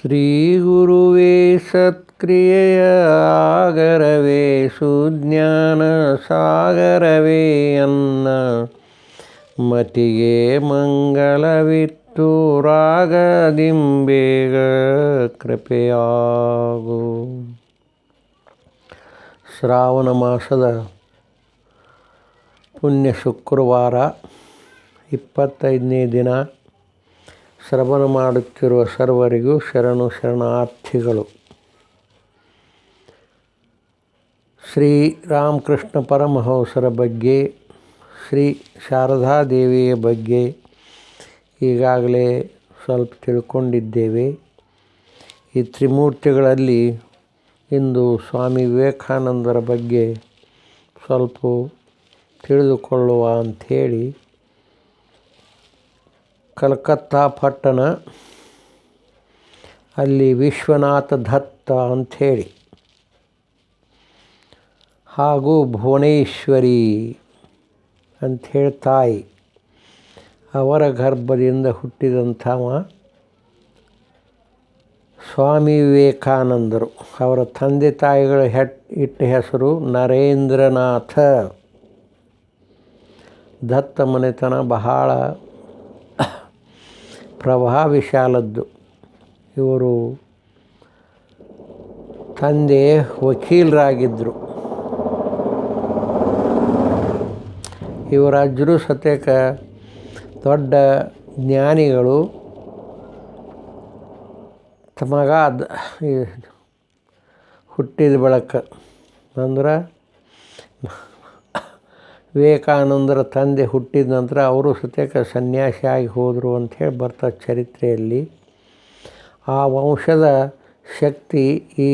ಶ್ರೀ ಗುರುವೇ ಸತ್ಕ್ರಿಯೆಯ ಆಗರವೇ ಸುಜ್ಞಾನ ಸಾಗರವೇ ಅನ್ನ ಮತಿಗೆ ಮಂಗಲವಿತ್ತು ರಾಗದಿಂಬೇಗ ಕೃಪೆಯಾಗು. ಶ್ರಾವಣ ಮಾಸದ ಪುಣ್ಯ ಶುಕ್ರವಾರ 25ನೇ ದಿನ. ಶ್ರವಣ ಮಾಡುತ್ತಿರುವ ಸರ್ವರಿಗೂ ಶರಣು ಶರಣಾರ್ಥಿಗಳು. ಶ್ರೀ ರಾಮಕೃಷ್ಣ ಪರಮಹಂಸರ ಬಗ್ಗೆ, ಶ್ರೀ ಶಾರದಾದೇವಿಯ ಬಗ್ಗೆ ಈಗಾಗಲೇ ಸ್ವಲ್ಪ ತಿಳ್ಕೊಂಡಿದ್ದೇವೆ. ಈ ತ್ರಿಮೂರ್ತಿಗಳಲ್ಲಿ ಇಂದು ಸ್ವಾಮಿ ವಿವೇಕಾನಂದರ ಬಗ್ಗೆ ಸ್ವಲ್ಪ ತಿಳಿದುಕೊಳ್ಳುವ ಅಂಥೇಳಿ ಕಲ್ಕತ್ತಾ ಪಟ್ಟಣ ಅಲ್ಲಿ ವಿಶ್ವನಾಥ ದತ್ತ ಅಂಥೇಳಿ ಹಾಗೂ ಭುವನೇಶ್ವರಿ ಅಂಥೇಳಿ ತಾಯಿ ಅವರ ಗರ್ಭದಿಂದ ಹುಟ್ಟಿದಂಥವ ಸ್ವಾಮಿ ವಿವೇಕಾನಂದರು. ಅವರ ತಂದೆ ತಾಯಿಗಳ ಇಟ್ಟ ಹೆಸರು ನರೇಂದ್ರನಾಥ. ದತ್ತ ಮನೆತನ ಬಹಳ ಪ್ರಭಾವಶಾಲದ್ದು. ಇವರು ತಂದೆ ವಕೀಲರಾಗಿದ್ದರು. ಇವರ ಅಜ್ಜರು ಸತ್ಯಕ ದೊಡ್ಡ ಜ್ಞಾನಿಗಳು. ಮಗ ಹುಟ್ಟಿದ ಬಳಕ ಅಂದ್ರೆ ವಿವೇಕಾನಂದರ ತಂದೆ ಹುಟ್ಟಿದ ನಂತರ ಅವರು ಸತ್ಯಕ ಸನ್ಯಾಸಿಯಾಗಿ ಹೋದರು ಅಂಥೇಳಿ ಬರ್ತದೆ ಚರಿತ್ರೆಯಲ್ಲಿ. ಆ ವಂಶದ ಶಕ್ತಿ ಈ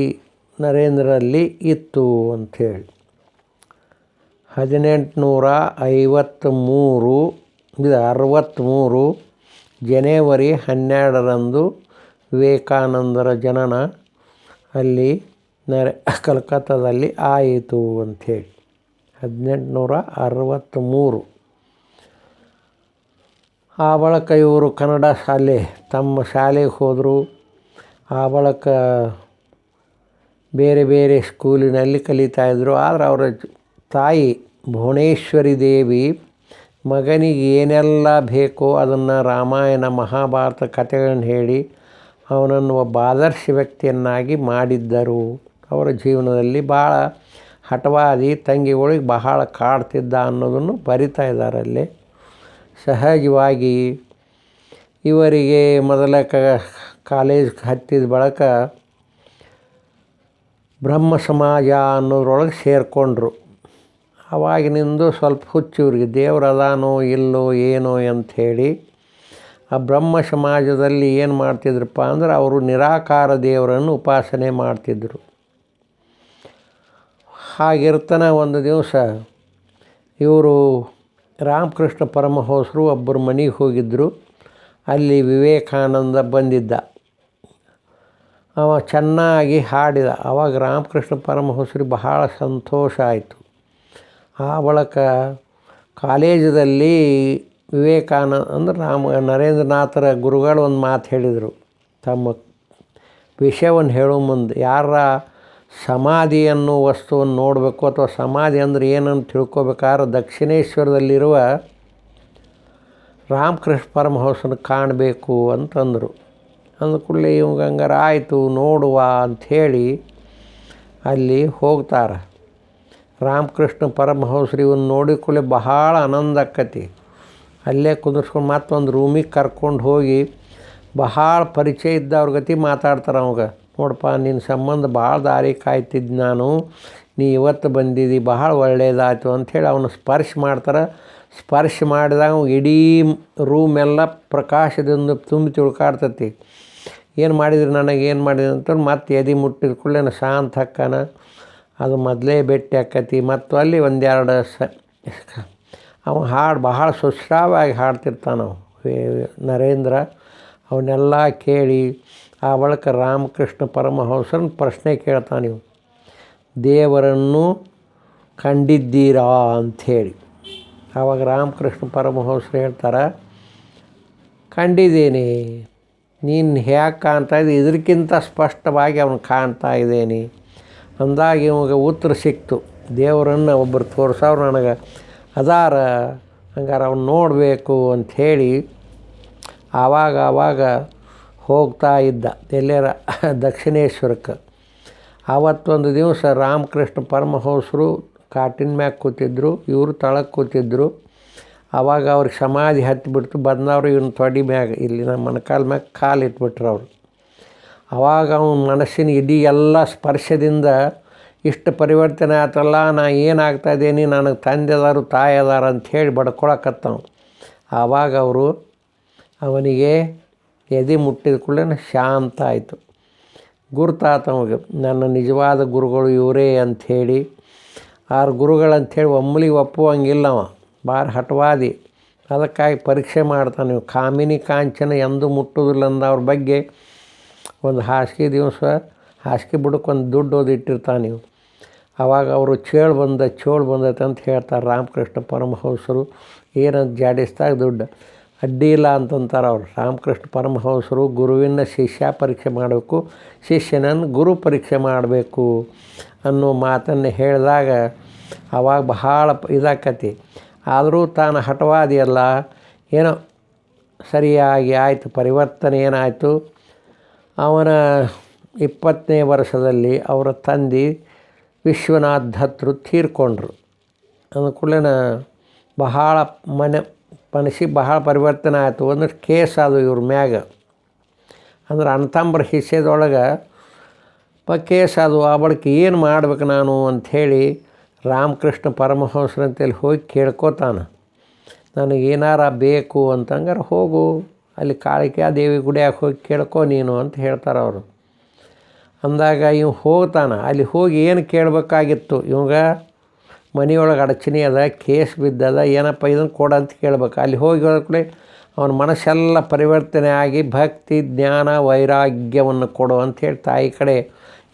ನರೇಂದ್ರಲ್ಲಿ ಇತ್ತು ಅಂಥೇಳಿ. 1863 ಜನವರಿ 12ರಂದು ವಿವೇಕಾನಂದರ ಜನನ ಅಲ್ಲಿ ಕಲ್ಕತ್ತಾದಲ್ಲಿ ಆಯಿತು ಅಂಥೇಳಿ. 1863. ಆ ಬಳಿಕ ಇವರು ಕನ್ನಡ ಶಾಲೆ ತಮ್ಮ ಶಾಲೆಗೆ ಹೋದರು. ಆ ಬಳಿಕ ಬೇರೆ ಬೇರೆ ಸ್ಕೂಲಿನಲ್ಲಿ ಕಲಿತಾಯಿದ್ರು. ಆದರೆ ಅವರ ತಾಯಿ ಭುವನೇಶ್ವರಿ ದೇವಿ ಮಗನಿಗೆ ಏನೆಲ್ಲ ಬೇಕೋ ಅದನ್ನು ರಾಮಾಯಣ ಮಹಾಭಾರತ ಕಥೆಗಳನ್ನು ಹೇಳಿ ಅವನನ್ನು ಒಬ್ಬ ಆದರ್ಶ ವ್ಯಕ್ತಿಯನ್ನಾಗಿ ಮಾಡಿದ್ದರು. ಅವರ ಜೀವನದಲ್ಲಿ ಭಾಳ ಹಠವಾದಿ, ತಂಗಿಗಳಿಗೆ ಬಹಳ ಕಾಡ್ತಿದ್ದ ಅನ್ನೋದನ್ನು ಬರಿತಾ ಇದ್ದಾರೆ ಅಲ್ಲಿ. ಸಹಜವಾಗಿ ಇವರಿಗೆ ಮೊದಲ ಕಾಲೇಜ್ ಹತ್ತಿದ ಬಳಿಕ ಬ್ರಹ್ಮ ಸಮಾಜ ಅನ್ನೋದ್ರೊಳಗೆ ಸೇರಿಕೊಂಡ್ರು. ಆವಾಗಿನಿಂದ ಸ್ವಲ್ಪ ಹುಚ್ಚು ಇವ್ರಿಗೆ, ದೇವ್ರು ಅದಾನೋ ಇಲ್ಲೋ ಏನೋ ಅಂಥೇಳಿ. ಆ ಬ್ರಹ್ಮ ಸಮಾಜದಲ್ಲಿ ಏನು ಮಾಡ್ತಿದ್ರಪ್ಪ ಅಂದ್ರೆ ಅವರು ನಿರಾಕಾರ ದೇವರನ್ನು ಉಪಾಸನೆ ಮಾಡ್ತಿದ್ದರು. ಹಾಗಿರ್ತಾನೆ ಒಂದು ದಿವಸ ಇವರು ರಾಮಕೃಷ್ಣ ಪರಮಹಂಸರು ಒಬ್ಬರು ಮನೆಗೆ ಹೋಗಿದ್ದರು. ಅಲ್ಲಿ ವಿವೇಕಾನಂದ ಬಂದಿದ್ದ. ಅವ ಚೆನ್ನಾಗಿ ಹಾಡಿದ. ಆವಾಗ ರಾಮಕೃಷ್ಣ ಪರಮಹಂಸರಿಗೆ ಬಹಳ ಸಂತೋಷ ಆಯಿತು. ಆ ಬಳಿಕ ಕಾಲೇಜದಲ್ಲಿ ವಿವೇಕಾನಂದ ಅಂದ್ರೆ ನರೇಂದ್ರನಾಥರ ಗುರುಗಳು ಒಂದು ಮಾತು ಹೇಳಿದರು. ತಮ್ಮ ವಿಷಯವನ್ನು ಹೇಳೋ ಮುಂದೆ ಯಾರ ಸಮಾಧಿ ಅನ್ನೋ ವಸ್ತುವನ್ನು ನೋಡಬೇಕು ಅಥವಾ ಸಮಾಧಿ ಅಂದರೆ ಏನಂತ ತಿಳ್ಕೊಬೇಕಾದ್ರೆ ದಕ್ಷಿಣೇಶ್ವರದಲ್ಲಿರುವ ರಾಮಕೃಷ್ಣ ಪರಮಹಂಸನ ಕಾಣಬೇಕು ಅಂತಂದರು. ಅಂದ ಕೂಡಲೇ ಇವಾಗ ಹಂಗಾರೆ ಆಯಿತು ನೋಡುವ ಅಂಥೇಳಿ ಅಲ್ಲಿ ಹೋಗ್ತಾರೆ. ರಾಮಕೃಷ್ಣ ಪರಮಹಂಸರು ಇವನ್ನ ನೋಡಿದ ಕೂಡಲೇ ಬಹಳ ಆನಂದ ಆಕ್ಕತಿ. ಅಲ್ಲೇ ಕುಂದಿರ್ಸ್ಕೊಂಡು ಮತ್ತೊಂದು ರೂಮಿಗೆ ಕರ್ಕೊಂಡು ಹೋಗಿ ಬಹಳ ಪರಿಚಯ ಇದ್ದವ್ರ ಗತಿ ಮಾತಾಡ್ತಾರೆ. ಅವಾಗ ನೋಡಪ್ಪ ನಿನ್ನ ಸಂಬಂಧ ಭಾಳ ದಾರಿ ಕಾಯ್ತಿದ್ದು ನಾನು, ನೀ ಇವತ್ತು ಬಂದಿದ್ದು ಬಹಳ ಒಳ್ಳೆಯದಾಯ್ತು ಅಂಥೇಳಿ ಅವನು ಸ್ಪರ್ಶ ಮಾಡ್ತಾರೆ. ಸ್ಪರ್ಶ ಮಾಡಿದಾಗ ಇಡೀ ರೂಮೆಲ್ಲ ಪ್ರಕಾಶದಿಂದ ತುಂಬಿ ತಿಳ್ಕಾಡ್ತತಿ. ಏನು ಮಾಡಿದ್ರಿ ನನಗೇನು ಮಾಡಿದ್ರಿ ಅಂತ ಮತ್ತೆ ಎದೆ ಮುಟ್ಟಿದ ಕೂಡಲೇ ಶಾಂತ ಹಕ್ಕನ. ಅದು ಮೊದಲೇ ಭೇಟಿ ಆಕ್ಕತಿ. ಮತ್ತು ಅಲ್ಲಿ ಒಂದೆರಡು ಅವ ಹಾಡು ಬಹಳ ಸುಶ್ರಾವಾಗಿ ಹಾಡ್ತಿರ್ತಾನವ ನರೇಂದ್ರ. ಅವನ್ನೆಲ್ಲ ಕೇಳಿ ಆ ಬಳಿಕ ರಾಮಕೃಷ್ಣ ಪರಮಹಂಸರನ್ನ ಪ್ರಶ್ನೆ ಕೇಳ್ತಾನೆ ನೀವು, ದೇವರನ್ನು ಕಂಡಿದ್ದೀರಾ ಅಂಥೇಳಿ. ಆವಾಗ ರಾಮಕೃಷ್ಣ ಪರಮಹಂಸರು ಹೇಳ್ತಾರೆ, ಕಂಡಿದ್ದೀನಿ ನೀನು ಹೇಗೆ ಕಾಣ್ತಾ ಇದ್ದೆ ಇದಕ್ಕಿಂತ ಸ್ಪಷ್ಟವಾಗಿ ಅವನು ಕಾಣ್ತಾ ಇದ್ದೇನೆ ಅಂದಾಗ ಇವಾಗ ಉತ್ತರ ಸಿಕ್ತು. ದೇವರನ್ನು ಒಬ್ಬರು ತೋರಿಸೋರು ನನಗೆ ಅದಾರ, ಹಂಗಾರೆ ಅವ್ನು ನೋಡಬೇಕು ಅಂಥೇಳಿ ಆವಾಗ ಹೋಗ್ತಾ ಇದ್ದ ಎಲ್ಲರ ದಕ್ಷಿಣೇಶ್ವರಕ್ಕೆ. ಆವತ್ತೊಂದು ದಿವಸ ರಾಮಕೃಷ್ಣ ಪರಮಹಂಸರು ಕಾಟಿನ ಮ್ಯಾಗ ಕೂತಿದ್ರು, ಇವರು ತಳಕ್ಕೆ ಕೂತಿದ್ರು. ಆವಾಗ ಅವ್ರಿಗೆ ಸಮಾಧಿ ಹತ್ತಿಬಿಡ್ತು. ಬಂದವರು ಇವನು ತೊಡೆ ಮ್ಯಾಗ ಇಲ್ಲಿ ನಮ್ಮ ಮೊಣಕಾಲ ಮ್ಯಾಗ ಕಾಲು ಇಟ್ಬಿಟ್ರು ಅವರು. ಆವಾಗ ಅವನ ಮನಸ್ಸಿನ ಇಡೀ ಎಲ್ಲ ಸ್ಪರ್ಶದಿಂದ ಇಷ್ಟು ಪರಿವರ್ತನೆ ಆತಲ್ಲ, ನಾ ಏನಾಗ್ತಾ ಇದ್ದೀನಿ, ನನಗೆ ತಂದೆ ಅದಾರು ತಾಯಿ ಅದಾರ ಅಂಥೇಳಿ ಬಡ್ಕೊಳಕತ್ತವ. ಆವಾಗ ಅವರು ಅವನಿಗೆ ಎದೆ ಮುಟ್ಟಿದ ಕೂಡಲೇ ಶಾಂತ ಆಯಿತು. ಗುರುತಾತವಾಗ ನನ್ನ ನಿಜವಾದ ಗುರುಗಳು ಇವರೇ ಅಂಥೇಳಿ. ಆರು ಗುರುಗಳಂಥೇಳಿ ಒಮ್ಮಲಿಗೆ ಒಪ್ಪುವಂಗಿಲ್ಲವ, ಭಾಳ ಹಠವಾದಿ. ಅದಕ್ಕಾಗಿ ಪರೀಕ್ಷೆ ಮಾಡ್ತಾನೆ. ನೀವು ಕಾಮಿನಿ ಕಾಂಚನ ಎಂದೂ ಮುಟ್ಟುವುದಿಲ್ಲ ಅಂದವ್ರ ಬಗ್ಗೆ ಒಂದು ಹಾಸಿಗೆ ದಿವಸ ಹಾಸಿಗೆ ಬುಡಕ್ಕೆ ಒಂದು ದುಡ್ಡು ಓದಿಟ್ಟಿರ್ತಾನೆ ನೀವು. ಆವಾಗ ಅವರು ಚೇಳು ಬಂದೈತೆ ಅಂತ ಹೇಳ್ತಾರೆ ರಾಮಕೃಷ್ಣ ಪರಮಹಂಸರು. ಏನಂತ ಜಾಡಿಸ್ದಾಗ ದುಡ್ಡು ಅಡ್ಡಿ ಇಲ್ಲ ಅಂತಂತಾರೆ ಅವರು. ರಾಮಕೃಷ್ಣ ಪರಮಹಂಸರು ಗುರುವಿನ ಶಿಷ್ಯ ಪರೀಕ್ಷೆ ಮಾಡಬೇಕು, ಶಿಷ್ಯನನ್ನು ಗುರು ಪರೀಕ್ಷೆ ಮಾಡಬೇಕು ಅನ್ನೋ ಮಾತನ್ನು ಹೇಳಿದಾಗ ಆವಾಗ ಬಹಳ ಇದಾಕತಿ. ಆದರೂ ತಾನು ಹಠವಾದಿಯಲ್ಲ, ಏನೋ ಸರಿಯಾಗಿ ಆಯಿತು. ಪರಿವರ್ತನೆ ಏನಾಯಿತು, ಅವನ 20ನೇ ವರ್ಷದಲ್ಲಿ ಅವರ ತಂದೆ ವಿಶ್ವನಾಥ್ ದತ್ತರು ತೀರ್ಕೊಂಡ್ರು. ಅಂದ ಕೂಡಲೇ ಬಹಳ ಮನಸ್ಸಿಗೆ ಬಹಳ ಪರಿವರ್ತನೆ ಆಯಿತು. ಒಂದಷ್ಟು ಕೇಸ್ ಅದು ಇವ್ರ ಮ್ಯಾಗ, ಅಂದ್ರೆ ಅಣ್ಣತಮ್ಮರ ಹಿಸ್ಸೆದೊಳಗೆ ಕೇಸ್ ಅದು. ಆ ಬಳಿಕ ಏನು ಮಾಡ್ಬೇಕು ನಾನು ಅಂಥೇಳಿ ರಾಮಕೃಷ್ಣ ಪರಮಹಂಸರಂತೇಳಿ ಹೋಗಿ ಕೇಳ್ಕೊತಾನೆ, ನನಗೇನಾರ ಬೇಕು ಅಂತಂಗಾರೆ ಹೋಗು ಅಲ್ಲಿ ಕಾಳಿಕಾ ದೇವಿ ಗುಡಿಯಾಗ ಹೋಗಿ ಕೇಳ್ಕೊ ನೀನು ಅಂತ ಹೇಳ್ತಾರೆ ಅವರು. ಅಂದಾಗ ಇವು ಹೋಗ್ತಾನೆ. ಅಲ್ಲಿ ಹೋಗಿ ಏನು ಕೇಳಬೇಕಾಗಿತ್ತು, ಇವಾಗ ಮನೆಯೊಳಗೆ ಅಡಚಣೆ ಅದ, ಕೇಸ್ ಬಿದ್ದದ, ಏನಪ್ಪ ಇದನ್ನು ಕೊಡಂತ ಕೇಳ್ಬೇಕು. ಅಲ್ಲಿ ಹೋಗಿ ಹೋದ್ಕೂಡಲೇ ಅವನ ಮನಸ್ಸೆಲ್ಲ ಪರಿವರ್ತನೆ ಆಗಿ ಭಕ್ತಿ ಜ್ಞಾನ ವೈರಾಗ್ಯವನ್ನು ಕೊಡು ಅಂಥೇಳಿ ತಾಯಿ ಕಡೆ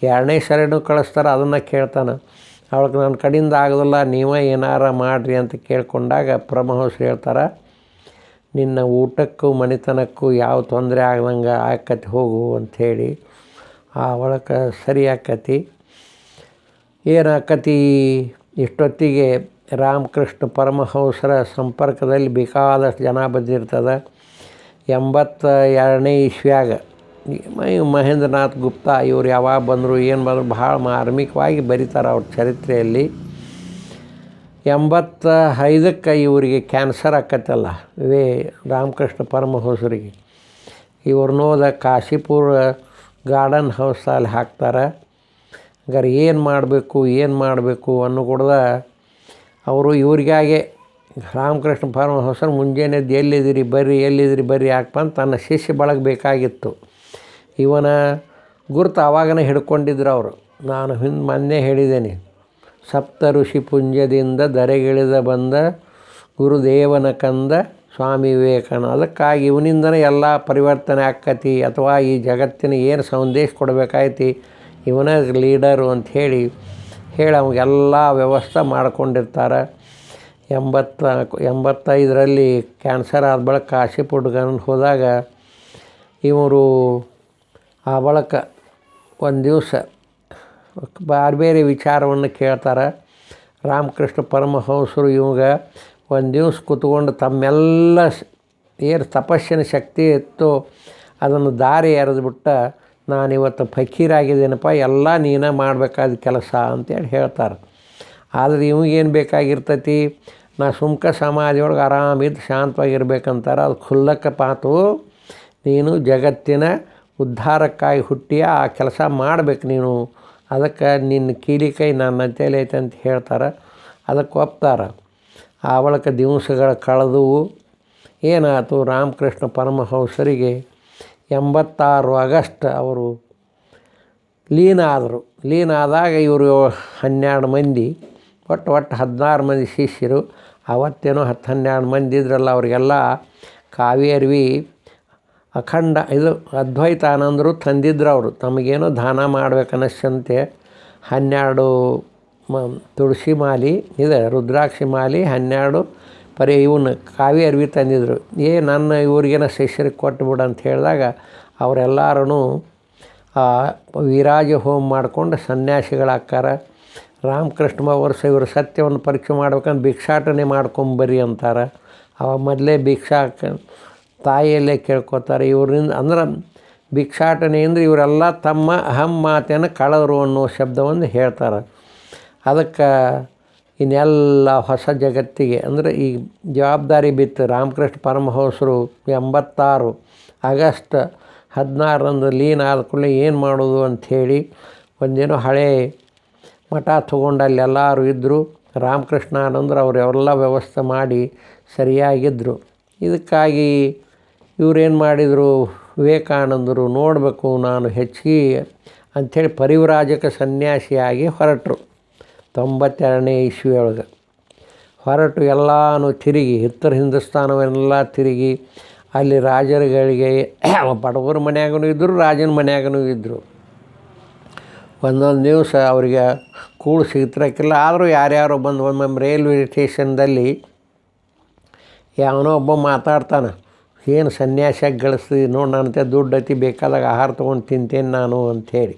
2ನೇ ಶರಣು ಕಳಿಸ್ತಾರೆ. ಅದನ್ನು ಕೇಳ್ತಾನೆ. ಅವಳಿಗೆ ನನ್ನ ಕಡೆಯಿಂದ ಆಗೋದಿಲ್ಲ, ನೀವೇ ಏನಾರ ಮಾಡಿರಿ ಅಂತ ಕೇಳ್ಕೊಂಡಾಗ ಪರಮಹಂಸರು ಹೇಳ್ತಾರೆ, ನಿನ್ನ ಊಟಕ್ಕೂ ಮನೆತನಕ್ಕೂ ಯಾವ ತೊಂದರೆ ಆಗ್ದಂಗೆ ಆಕತಿ ಹೋಗು ಅಂಥೇಳಿ. ಆ ಒಳಗೆ ಸರಿ ಆಕತಿ. ಏನಾಕತಿ, ಇಷ್ಟೊತ್ತಿಗೆ ರಾಮಕೃಷ್ಣ ಪರಮಹಂಸರ ಸಂಪರ್ಕದಲ್ಲಿ ಬೇಕಾದಷ್ಟು ಜನ ಬಂದಿರ್ತದೆ. 82ನೇ ಇಸ್ವಿಯಾಗ ಮಹೇಂದ್ರನಾಥ್ ಗುಪ್ತಾ ಇವ್ರು ಯಾವಾಗ ಬಂದರು ಏನು ಬಂದರು ಭಾಳ ಮಾರ್ಮಿಕವಾಗಿ ಬರೀತಾರೆ ಅವ್ರ ಚರಿತ್ರೆಯಲ್ಲಿ. 85ಕ್ಕೆ ಇವರಿಗೆ ಕ್ಯಾನ್ಸರ್ ಆಕತ್ತಲ್ಲ, ರಾಮಕೃಷ್ಣ ಪರಮಹಂಸರಿಗೆ. ಇವ್ರನ್ನೋದ ಕಾಶಿಪುರ ಗಾರ್ಡನ್ ಹೌಸಲ್ಲಿ ಹಾಕ್ತಾರೆ. ಹಂಗಾರೆ ಏನು ಮಾಡಬೇಕು ಅನ್ನೋ ಕೂಡದ ಅವರು ಇವ್ರಿಗಾಗೆ ರಾಮಕೃಷ್ಣ ಪರಮಹಂಸರು ಮುಂಜಾನೆ ಎಲ್ಲಿದ್ದೀರಿ ಬರ್ರಿ ಯಾಕಪ್ಪ ಅಂತ ತನ್ನ ಶಿಷ್ಯ ಬಳಗ ಬೇಕಾಗಿತ್ತು. ಇವನ ಗುರುತು ಆವಾಗನೇ ಹಿಡ್ಕೊಂಡಿದ್ರು ಅವರು. ನಾನು ಮೊನ್ನೆ ಹೇಳಿದ್ದೇನೆ, ಸಪ್ತ ಋಷಿ ಪುಂಜದಿಂದ ಧರೆಗಿಳಿದ ಬಂದ ಗುರುದೇವನ ಕಂದ ಸ್ವಾಮಿ ವಿವೇಕಾನಂದ. ಅದಕ್ಕಾಗಿ ಇವನಿಂದನೇ ಎಲ್ಲ ಪರಿವರ್ತನೆ ಆಕ್ಕತಿ, ಅಥವಾ ಈ ಜಗತ್ತಿನ ಏನು ಸಂದೇಶ ಕೊಡಬೇಕಾಯ್ತಿ, ಇವನ ಲೀಡರು ಅಂಥೇಳಿ ಅವಾಗೆಲ್ಲ ವ್ಯವಸ್ಥೆ ಮಾಡ್ಕೊಂಡಿರ್ತಾರೆ. 85ರಲ್ಲಿ ಕ್ಯಾನ್ಸರ್ ಆದ ಬಳಿಕ ಕಾಶಿಪುರಗನ ಹೋದಾಗ ಇವರು ಆ ಬಳಿಕ ಒಂದು ದಿವಸ ಬೇರೆ ವಿಚಾರವನ್ನು ಕೇಳ್ತಾರೆ. ರಾಮಕೃಷ್ಣ ಪರಮಹಂಸರು ಇವಾಗ ಒಂದು ದಿವಸ ಕೂತ್ಕೊಂಡು ತಮ್ಮೆಲ್ಲ ಏನು ತಪಸ್ಸಿನ ಶಕ್ತಿ ಇತ್ತು ಅದನ್ನು ದಾರಿ ಎರೆದುಬಿಟ್ಟ, ನಾನಿವತ್ತು ಫಕೀರಾಗಿದ್ದೇನಪ್ಪ, ಎಲ್ಲ ನೀನೇ ಮಾಡಬೇಕಾದ ಕೆಲಸ ಅಂತೇಳಿ ಹೇಳ್ತಾರೆ. ಆದರೆ ಇವಾಗೇನು ಬೇಕಾಗಿರ್ತೈತಿ, ನಾ ಸುಮ್ಕ ಸಮಾಧಿಯೊಳಗೆ ಆರಾಮಿದ್ದು ಶಾಂತವಾಗಿರ್ಬೇಕಂತಾರೆ. ಅದು ಖುಲ್ಲಕ್ಕ ಪಾತು, ನೀನು ಜಗತ್ತಿನ ಉದ್ಧಾರಕ್ಕಾಗಿ ಹುಟ್ಟಿ ಆ ಕೆಲಸ ಮಾಡಬೇಕು ನೀನು, ಅದಕ್ಕೆ ನಿನ್ನ ಕೀಲಿ ಕೈ ನನ್ನ ಅಂತೇಳಿ ಐತೆ ಅಂತ ಹೇಳ್ತಾರೆ. ಅದಕ್ಕೆ ಒಪ್ತಾರೆ. ಆ ಬಳಿಕ ದಿವಸಗಳು ಕಳೆದವು. ಏನಾಯ್ತು, ರಾಮಕೃಷ್ಣ ಪರಮಹಂಸರಿಗೆ 86 ಆಗಸ್ಟ್ ಅವರು ಲೀನ ಆದರು. ಲೀನ ಆದಾಗ ಇವರು 12 ಮಂದಿ, ಒಟ್ಟು 16 ಮಂದಿ ಶಿಷ್ಯರು. ಅವತ್ತೇನೋ 10-12 ಮಂದಿ ಇದ್ರಲ್ಲ, ಅವರಿಗೆಲ್ಲ ಕಾವೇರಿ ಅಖಂಡ ಇದು ಅದ್ವೈತಾನಂದರು ತಂದಿದ್ರು. ಅವರು ತಮಗೇನೋ ದಾನ ಮಾಡ್ಬೇಕನ್ನಷ್ಟಂತೆ 12 ತುಳಸಿ ಮಾಲಿ ಇದೆ, ರುದ್ರಾಕ್ಷಿ ಮಾಲಿ, 12 ಇವನು ಕಾವಿ ಅರ್ವಿ ತಂದಿದ್ರು. ನನ್ನ ಇವ್ರಿಗೇನೋ ಶಿಷ್ಯರಿಗೆ ಕೊಟ್ಟುಬಿಡು ಅಂತ ಹೇಳಿದಾಗ ಅವರೆಲ್ಲರೂ ವಿರಾಜ ಹೋಮ ಮಾಡ್ಕೊಂಡು ಸನ್ಯಾಸಿಗಳಾಕ್ಕಾರ. ರಾಮಕೃಷ್ಣ ವರ್ಷ ಇವರು ಸತ್ಯವನ್ನು ಪರೀಕ್ಷೆ ಮಾಡ್ಬೇಕಂದ್ರೆ ಭಿಕ್ಷಾಟನೆ ಮಾಡ್ಕೊಂಬರ್ರಿ ಅಂತಾರೆ. ಅವ ಮೊದಲೇ ತಾಯಿಯಲ್ಲೇ ಕೇಳ್ಕೊತಾರೆ. ಇವರಿಂದ ಅಂದ್ರೆ ಭಿಕ್ಷಾಟನೆಯಿಂದ ಇವರೆಲ್ಲ ತಮ್ಮ ಅಹಂ ಮಾತೆಯನ್ನು ಕಳೆದರು ಅನ್ನೋ ಶಬ್ದವನ್ನು ಹೇಳ್ತಾರೆ. ಅದಕ್ಕೆ ಇನ್ನೆಲ್ಲ ಹೊಸ ಜಗತ್ತಿಗೆ ಅಂದರೆ ಈ ಜವಾಬ್ದಾರಿ ಬಿತ್ತು. ರಾಮಕೃಷ್ಣ ಪರಮಹಂಸರು 86 ಆಗಸ್ಟ್ 16ರಂದು ಲೀನ ಆದ ಕೂಡಲೇ ಏನು ಮಾಡೋದು ಅಂಥೇಳಿ ಒಂದೇನೋ ಹಳೆ ಮಠ ತೊಗೊಂಡು ಅಲ್ಲಿ ಎಲ್ಲರೂ ಇದ್ದರು. ರಾಮಕೃಷ್ಣಾನಂದರು ಅವರೆಲ್ಲ ವ್ಯವಸ್ಥೆ ಮಾಡಿ ಸರಿಯಾಗಿದ್ದರು. ಇದಕ್ಕಾಗಿ ಇವರೇನು ಮಾಡಿದರು, ವಿವೇಕಾನಂದರು ನೋಡಬೇಕು ನಾನು ಹೆಚ್ಚಿಗೆ ಅಂಥೇಳಿ ಪರಿವ್ರಾಜಕ ಸನ್ಯಾಸಿಯಾಗಿ ಹೊರಟರು. 92ನೇ ಇಸ್ವಿಯೊಳಗೆ ಹೊರಟು ಎಲ್ಲನೂ ತಿರುಗಿ ಉತ್ತರ ಹಿಂದೂಸ್ತಾನವೆಲ್ಲ ತಿರುಗಿ ಅಲ್ಲಿ ರಾಜರುಗಳಿಗೆ ಬಡವರ ಮನ್ಯಾಗೂ ಇದ್ದರು, ರಾಜನ ಮನ್ಯಾಗೂ ಇದ್ದರು. ಒಂದೊಂದು ದಿವಸ ಅವರಿಗೆ ಕೂಳು ಸಿಗ್ತಿರಕ್ಕಿಲ್ಲ. ಆದರೂ ಯಾರ್ಯಾರೋ ಬಂದು ಒಮ್ಮೊಮ್ಮೆ ರೈಲ್ವೆ ಸ್ಟೇಷನ್ದಲ್ಲಿ ಯಾವನೋ ಒಬ್ಬ ಮಾತಾಡ್ತಾನೆ, ಏನು ಸನ್ಯಾಸಿಯಾಗಿ ಗಳಿಸ್ತೀವಿ ನೋಡಿ, ನನ್ನಂತೆ ದುಡ್ಡು ಐತಿ, ಬೇಕಾದಾಗ ಆಹಾರ ತೊಗೊಂಡು ತಿಂತೇನೆ ನಾನು ಅಂಥೇಳಿ.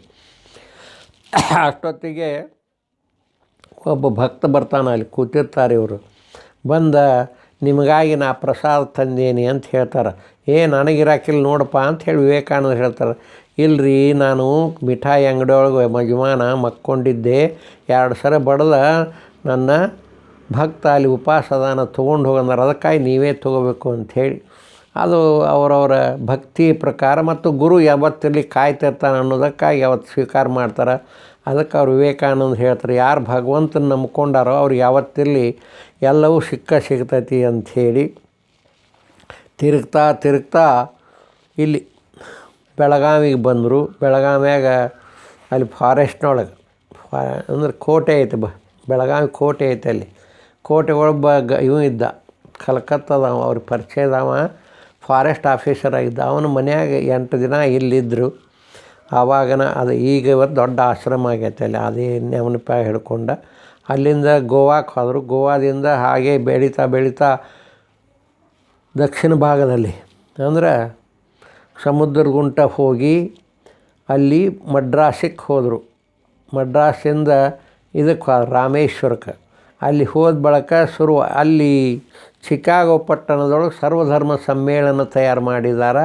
ಅಷ್ಟೊತ್ತಿಗೆ ಒಬ್ಬ ಭಕ್ತ ಬರ್ತಾನೆ, ಅಲ್ಲಿ ಕೂತಿರ್ತಾರೆ ಇವರು. ಬಂದ ನಿಮಗಾಗಿ ನಾ ಪ್ರಸಾದ ತಂದೇನಿ ಅಂತ ಹೇಳ್ತಾರೆ. ನನಗಿರಾಕಿಲ್ಲ ನೋಡಪ್ಪ ಅಂತ ಹೇಳಿ ವಿವೇಕಾನಂದ ಹೇಳ್ತಾರೆ. ಇಲ್ಲರಿ, ನಾನು ಮಿಠಾಯಿ ಅಂಗಡಿಯೊಳಗೆ ಯಜಮಾನ ಮಕ್ಕೊಂಡಿದ್ದೆ, 2 ಸಲ ಬಡ್ದ ನನ್ನ ಭಕ್ತ ಅಲ್ಲಿ ಉಪವಾಸದಾನ ತೊಗೊಂಡು ಹೋಗಂದ್ರೆ ಅದಕ್ಕಾಗಿ ನೀವೇ ತೊಗೋಬೇಕು ಅಂಥೇಳಿ. ಅದು ಅವರವರ ಭಕ್ತಿ ಪ್ರಕಾರ ಮತ್ತು ಗುರು ಯಾವತ್ತಿರಲಿ ಕಾಯ್ತಿರ್ತಾನೆ ಅನ್ನೋದಕ್ಕಾಗಿ ಯಾವತ್ತು ಸ್ವೀಕಾರ ಮಾಡ್ತಾರೆ. ಅದಕ್ಕೆ ಅವ್ರು ವಿವೇಕಾನಂದ ಹೇಳ್ತಾರೆ, ಯಾರು ಭಗವಂತನ ನಂಬ್ಕೊಂಡಾರೋ ಅವ್ರು ಯಾವತ್ತಿರಲಿ ಎಲ್ಲವೂ ಸಿಗ್ತೈತಿ ಅಂಥೇಳಿ. ತಿರುಗ್ತಾ ಇಲ್ಲಿ ಬೆಳಗಾವಿಗೆ ಬಂದರು. ಬೆಳಗಾವ್ಯಾಗ ಅಲ್ಲಿ ಫಾರೆಸ್ಟ್ನೊಳಗೆ ಅಂದ್ರೆ ಕೋಟೆ ಐತೆ, ಬೆಳಗಾವಿ ಕೋಟೆ ಐತೆ. ಅಲ್ಲಿ ಕೋಟೆ ಒಳಗೆ ಇವ ಇದ್ದ, ಕಲ್ಕತ್ತದ ಅವ್ರಿಗೆ ಪರಿಚಯದವ, ಫಾರೆಸ್ಟ್ ಆಫೀಸರ್ ಆಗಿದ್ದ. ಅವನ ಮನ್ಯಾಗ 8 ದಿನ ಇಲ್ಲಿದ್ದರು. ಆವಾಗನ ಅದು ಈಗ ಇವತ್ತು ದೊಡ್ಡ ಆಶ್ರಮ ಆಗೈತೆ ಅಲ್ಲಿ. ಅದೇ ನೆವನಪ ಹಿಡ್ಕೊಂಡ ಅಲ್ಲಿಂದ ಗೋವಾಕ್ಕೆ ಹೋದರು. ಗೋವಾದಿಂದ ಹಾಗೆ ಬೆಳೀತಾ ದಕ್ಷಿಣ ಭಾಗದಲ್ಲಿ ಅಂದ್ರೆ ಸಮುದ್ರದ ಗುಂಟ ಹೋಗಿ ಅಲ್ಲಿ ಮಡ್ರಾಸಿಗೆ ಹೋದರು. ಮಡ್ರಾಸಿಂದ ಇದಕ್ಕೆ ರಾಮೇಶ್ವರಕ್ಕೆ ಅಲ್ಲಿ ಹೋದ ಬಳಿಕ ಅಲ್ಲಿ ಚಿಕಾಗೋ ಪಟ್ಟಣದೊಳಗೆ ಸರ್ವಧರ್ಮ ಸಮ್ಮೇಳನ ತಯಾರು ಮಾಡಿದ್ದಾರೆ.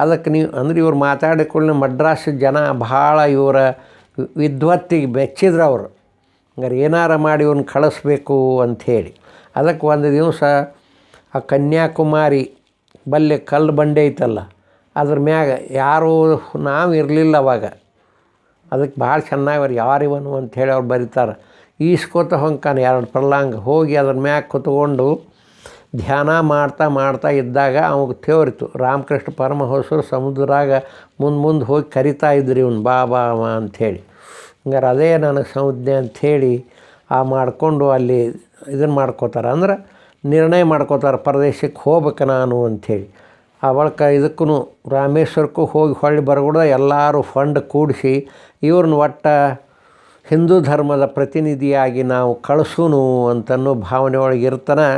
ಅದಕ್ಕೆ ನೀವು ಅಂದ್ರೆ ಇವ್ರು ಮಾತಾಡಿಕೊಳ್ಳಿ ಮಡ್ರಾಸ್ ಜನ ಭಾಳ ಇವರ ವಿದ್ವತ್ತಿಗೆ ಬೆಚ್ಚಿದ್ರು ಅವರು. ಹಂಗಾರೆ ಏನಾರ ಮಾಡಿ ಇವ್ರನ್ನ ಕಳಿಸ್ಬೇಕು ಅಂಥೇಳಿ ಅದಕ್ಕೆ ಒಂದು ದಿವಸ ಆ ಕನ್ಯಾಕುಮಾರಿ ಬಲ್ಲೆ ಕಲ್ಲು ಬಂಡೆ ಐತಲ್ಲ, ಅದ್ರ ಮ್ಯಾಗ ಯಾರೂ ನಾವು ಇರಲಿಲ್ಲ ಅವಾಗ. ಅದಕ್ಕೆ ಭಾಳ ಚೆನ್ನಾಗಿ ಯಾರಿವನು ಅಂಥೇಳಿ ಅವ್ರು ಬರೀತಾರೆ. ಈಸ್ಕೋತ ಹೊಂಕಾನೆ 2 ಪರ್ಲಾಂಗ್ ಹೋಗಿ ಅದ್ರ ಮ್ಯಾಗ ಕುತ್ಕೊಂಡು ಧ್ಯಾನ ಮಾಡ್ತಾ ಇದ್ದಾಗ ಅವಾಗ ತೇವರಿತು. ರಾಮಕೃಷ್ಣ ಪರಮಹಂಸರು ಸಮುದ್ರಾಗ ಮುಂದೆ ಹೋಗಿ ಕರಿತಾ ಇದ್ರಿ ಇವನು ಬಾ ಅಂಥೇಳಿ. ಹಂಗಾರೆ ಅದೇ ನನಗೆ ಸಂಜ್ಞೆ ಅಂಥೇಳಿ ಮಾಡಿಕೊಂಡು ಅಲ್ಲಿ ಇದನ್ನು ಮಾಡ್ಕೋತಾರೆ, ಅಂದ್ರೆ ನಿರ್ಣಯ ಮಾಡ್ಕೋತಾರೆ ಪರದೇಶಕ್ಕೆ ಹೋಗ್ಬೇಕು ನಾನು ಅಂಥೇಳಿ. ಆ ಬಳಿಕ ಇದಕ್ಕೂ ರಾಮೇಶ್ವರಕ್ಕೂ ಹೋಗಿ ಹೊಳ್ಳಿ ಬರಗೂಡ ಎಲ್ಲರೂ ಫಂಡ್ ಕೂಡಿಸಿ ಇವ್ರನ್ನ ಒಟ್ಟು ಹಿಂದೂ ಧರ್ಮದ ಪ್ರತಿನಿಧಿಯಾಗಿ ನಾವು ಕಳಿಸೋನು ಅಂತನ್ನೋ ಭಾವನೆ ಒಳಗೆ ಇರ್ತಾನೆ.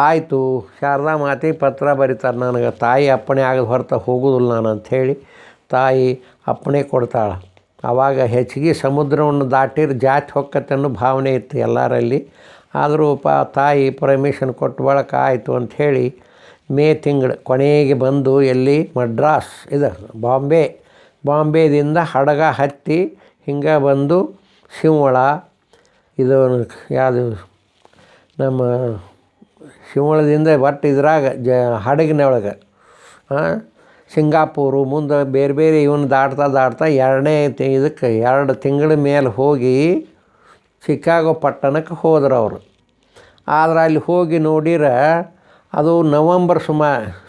ಆಯಿತು, ಶಾರದಾ ಮಾತೆ ಪತ್ರ ಬರೀತಾರೆ, ನನಗೆ ತಾಯಿ ಅಪ್ಪಣೆ ಆಗದ ಹೊರತ ಹೋಗೋದಿಲ್ಲ ನಾನು ಅಂಥೇಳಿ. ತಾಯಿ ಅಪ್ಪಣೆ ಕೊಡ್ತಾಳೆ. ಆವಾಗ ಹೆಚ್ಚಿಗೆ ಸಮುದ್ರವನ್ನು ದಾಟಿರ ಜಾತಿ ಹೊಕ್ಕತ್ತೆ ಅನ್ನೋ ಭಾವನೆ ಇತ್ತು ಎಲ್ಲರಲ್ಲಿ. ಆದರೂ ತಾಯಿ ಪರ್ಮಿಷನ್ ಕೊಟ್ಟ ಬಳಿಕ ಆಯಿತು ಅಂಥೇಳಿ ಮೇ ತಿಂಗಳು ಕೊನೆಗೆ ಬಂದು ಎಲ್ಲಿ ಮಡ್ರಾಸ್ ಇದು ಬಾಂಬೆದಿಂದ ಹಡಗ ಹತ್ತಿ ಹಿಂಗೆ ಬಂದು ಶಿವಳ ಇದು ಯಾವುದು ನಮ್ಮ ಶಿವಳದಿಂದ ಒಟ್ಟು ಇದ್ರಾಗ ಹಡಗಿನೊಳಗೆ ಸಿಂಗಾಪುರು ಮುಂದೆ ಬೇರೆ ಇವನು ದಾಟ್ತಾ 2 ತಿಂಗಳ ಮೇಲೆ ಹೋಗಿ ಚಿಕಾಗೋ ಪಟ್ಟಣಕ್ಕೆ ಹೋದ್ರು ಅವರು. ಆದ್ರೆ ಅಲ್ಲಿ ಹೋಗಿ ನೋಡಿರ ಅದು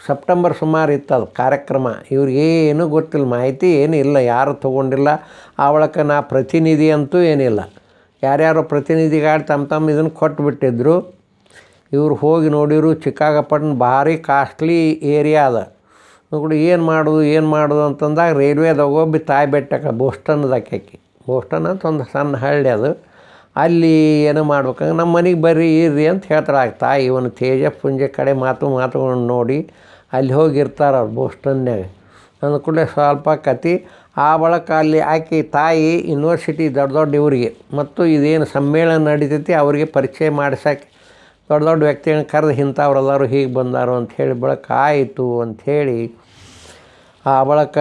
ಸೆಪ್ಟೆಂಬರ್ ಸುಮಾರು ಇತ್ತು ಅದು ಕಾರ್ಯಕ್ರಮ. ಇವ್ರಿಗೇನು ಗೊತ್ತಿಲ್ಲ, ಮಾಹಿತಿ ಏನಿಲ್ಲ, ಯಾರು ತೊಗೊಂಡಿಲ್ಲ. ಆ ಒಳಗೆ ನಾ ಪ್ರತಿನಿಧಿ ಅಂತೂ ಏನಿಲ್ಲ, ಯಾರ್ಯಾರೋ ಪ್ರತಿನಿಧಿಗಳು ತಮ್ಮ ಇದನ್ನು ಕೊಟ್ಟುಬಿಟ್ಟಿದ್ರು. ಇವ್ರು ಹೋಗಿ ನೋಡಿರು ಚಿಕಾಗೋ ಪಟ್ಟಣ ಭಾರಿ ಕಾಸ್ಟ್ಲಿ ಏರಿಯಾ ಅದ. ನೋಡಿ ಏನು ಮಾಡೋದು ಅಂತಂದಾಗ ರೈಲ್ವೇದಾಗ ಒಬ್ಬ ತಾಯಿ ಬೆಟ್ಟಕ್ಕೆ ಬೋಸ್ಟನ್ದಾಕಿ ಬೋಸ್ಟನ್ ಅಂತ ಒಂದು ಸಣ್ಣ ಹಳ್ಳಿ ಅದು. ಅಲ್ಲಿ ಏನೋ ಮಾಡ್ಬೇಕಂದ್ರೆ ನಮ್ಮ ಮನೆಗೆ ಬರ್ರಿ ಇರ್ರಿ ಅಂತ ಹೇಳ್ತಾರೆ. ತಾಯಿ ಇವನು ತೇಜ ಪುಂಜ ಕಡೆ ಮಾತುಗಳನ್ನು ನೋಡಿ ಅಲ್ಲಿ ಹೋಗಿರ್ತಾರೆ ಅವ್ರು ಬೋಸ್ಟನ್ಯಾಗ. ಅಂದ ಕೂಡಲೇ ಸ್ವಲ್ಪ ಕತೆ ಆ ಬಳಿಕ ಅಲ್ಲಿ ಆಕೆ ತಾಯಿ ಯೂನಿವರ್ಸಿಟಿ ದೊಡ್ಡ ದೊಡ್ಡ ಇವರಿಗೆ ಮತ್ತು ಇದೇನು ಸಮ್ಮೇಳನ ನಡೀತೈತಿ ಅವರಿಗೆ ಪರಿಚಯ ಮಾಡಿಸೋಕೆ ದೊಡ್ಡ ದೊಡ್ಡ ವ್ಯಕ್ತಿಗಳನ್ನ ಕರೆದು ಇಂಥವ್ರೆಲ್ಲರೂ ಹೀಗೆ ಬಂದಾರು ಅಂಥೇಳಿ ಬಳಕ ಆಯಿತು ಅಂಥೇಳಿ ಆ ಬಳಿಕ